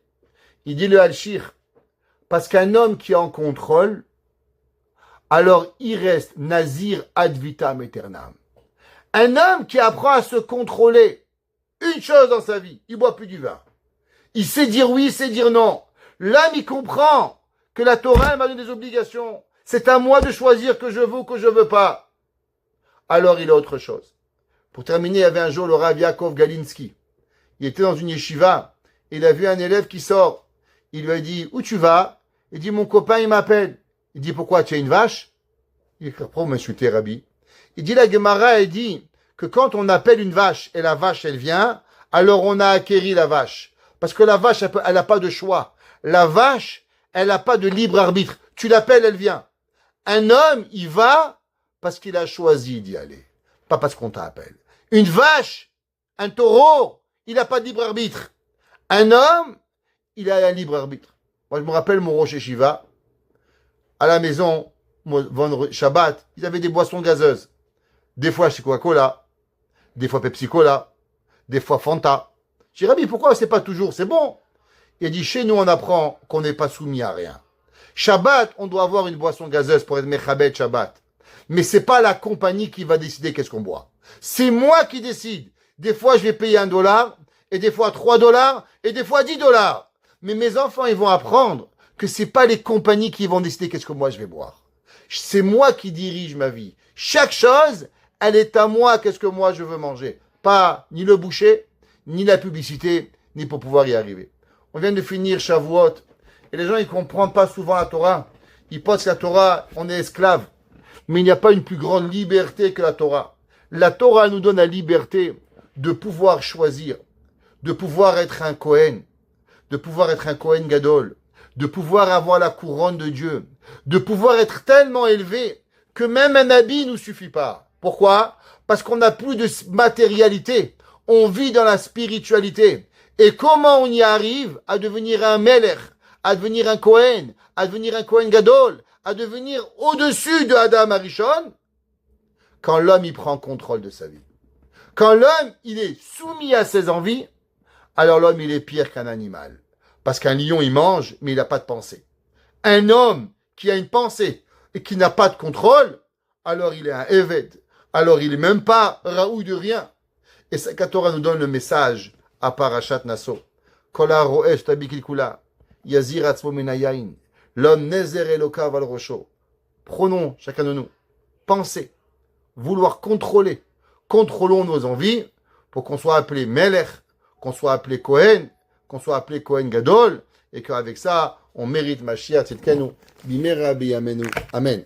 Il dit le Al-Shikh, parce qu'un homme qui est en contrôle, alors il reste nazir ad vitam aeternam. Un homme qui apprend à se contrôler, une chose dans sa vie, il boit plus du vin. Il sait dire oui, il sait dire non. L'homme, il comprend que la Torah m'a donné des obligations. C'est à moi de choisir que je veux ou que je veux pas. Alors il a autre chose. Pour terminer, il y avait un jour le Rav Yaakov Galinsky. Il était dans une yeshiva. Il a vu un élève qui sort. Il lui a dit, où tu vas? Il dit, mon copain, il m'appelle. Il dit, pourquoi, tu as une vache? Il dit, pourquoi m'insulter, Rabbi? Il dit, la Gemara, elle dit que quand on appelle une vache et la vache, elle vient, alors on a acquéri la vache. Parce que la vache, elle n'a pas de choix. La vache, elle n'a pas de libre arbitre. Tu l'appelles, elle vient. Un homme, il va parce qu'il a choisi d'y aller. Pas parce qu'on t'appelle. Une vache, un taureau, il n'a pas de libre arbitre. Un homme, il a un libre arbitre. Moi, je me rappelle mon Rosh Yeshiva, à la maison, vendredi, Shabbat, ils avaient des boissons gazeuses. Des fois, chez Coca-Cola, des fois Pepsi-Cola, des fois Fanta. J'ai dit, Rabbi, pourquoi c'est pas toujours? C'est bon. Il a dit, chez nous, on apprend qu'on n'est pas soumis à rien. Shabbat, on doit avoir une boisson gazeuse pour être Mechabed Shabbat. Mais c'est pas la compagnie qui va décider qu'est-ce qu'on boit. C'est moi qui décide. Des fois, je vais payer $1, et des fois $3, et des fois $10. Mais mes enfants, ils vont apprendre que c'est pas les compagnies qui vont décider qu'est-ce que moi je vais boire. C'est moi qui dirige ma vie. Chaque chose, elle est à moi, qu'est-ce que moi je veux manger. Pas ni le boucher, ni la publicité, ni pour pouvoir y arriver. On vient de finir Shavuot, et les gens, ils comprennent pas souvent la Torah. Ils pensent que la Torah, on est esclave. Mais il n'y a pas une plus grande liberté que la Torah. La Torah nous donne la liberté de pouvoir choisir, de pouvoir être un Kohen, de pouvoir être un Kohen Gadol, de pouvoir avoir la couronne de Dieu, de pouvoir être tellement élevé que même un habit nous suffit pas. Pourquoi? Parce qu'on n'a plus de matérialité. On vit dans la spiritualité. Et comment on y arrive à devenir un Melech, à devenir un Kohen, à devenir un Kohen Gadol, à devenir au-dessus de Adam Arishon? Quand l'homme y prend contrôle de sa vie. Quand l'homme, il est soumis à ses envies, alors l'homme, il est pire qu'un animal. Parce qu'un lion, il mange, mais il n'a pas de pensée. Un homme qui a une pensée et qui n'a pas de contrôle, alors il est un Eved. Alors il n'est même pas Raoui de rien. Et ça, Torah nous donne le message à Parashat Naso. Kola ro'esh tabikil kula, yazir atzmo menayain, l'homme nezer elokav al rosho. Prenons, chacun de nous, penser, vouloir contrôler. Contrôlons nos envies pour qu'on soit appelé Melech, qu'on soit appelé Kohen, qu'on soit appelé Kohen Gadol, et qu'avec ça, on mérite Mashiach Tzidkenu, bimera biyamenu. Amen.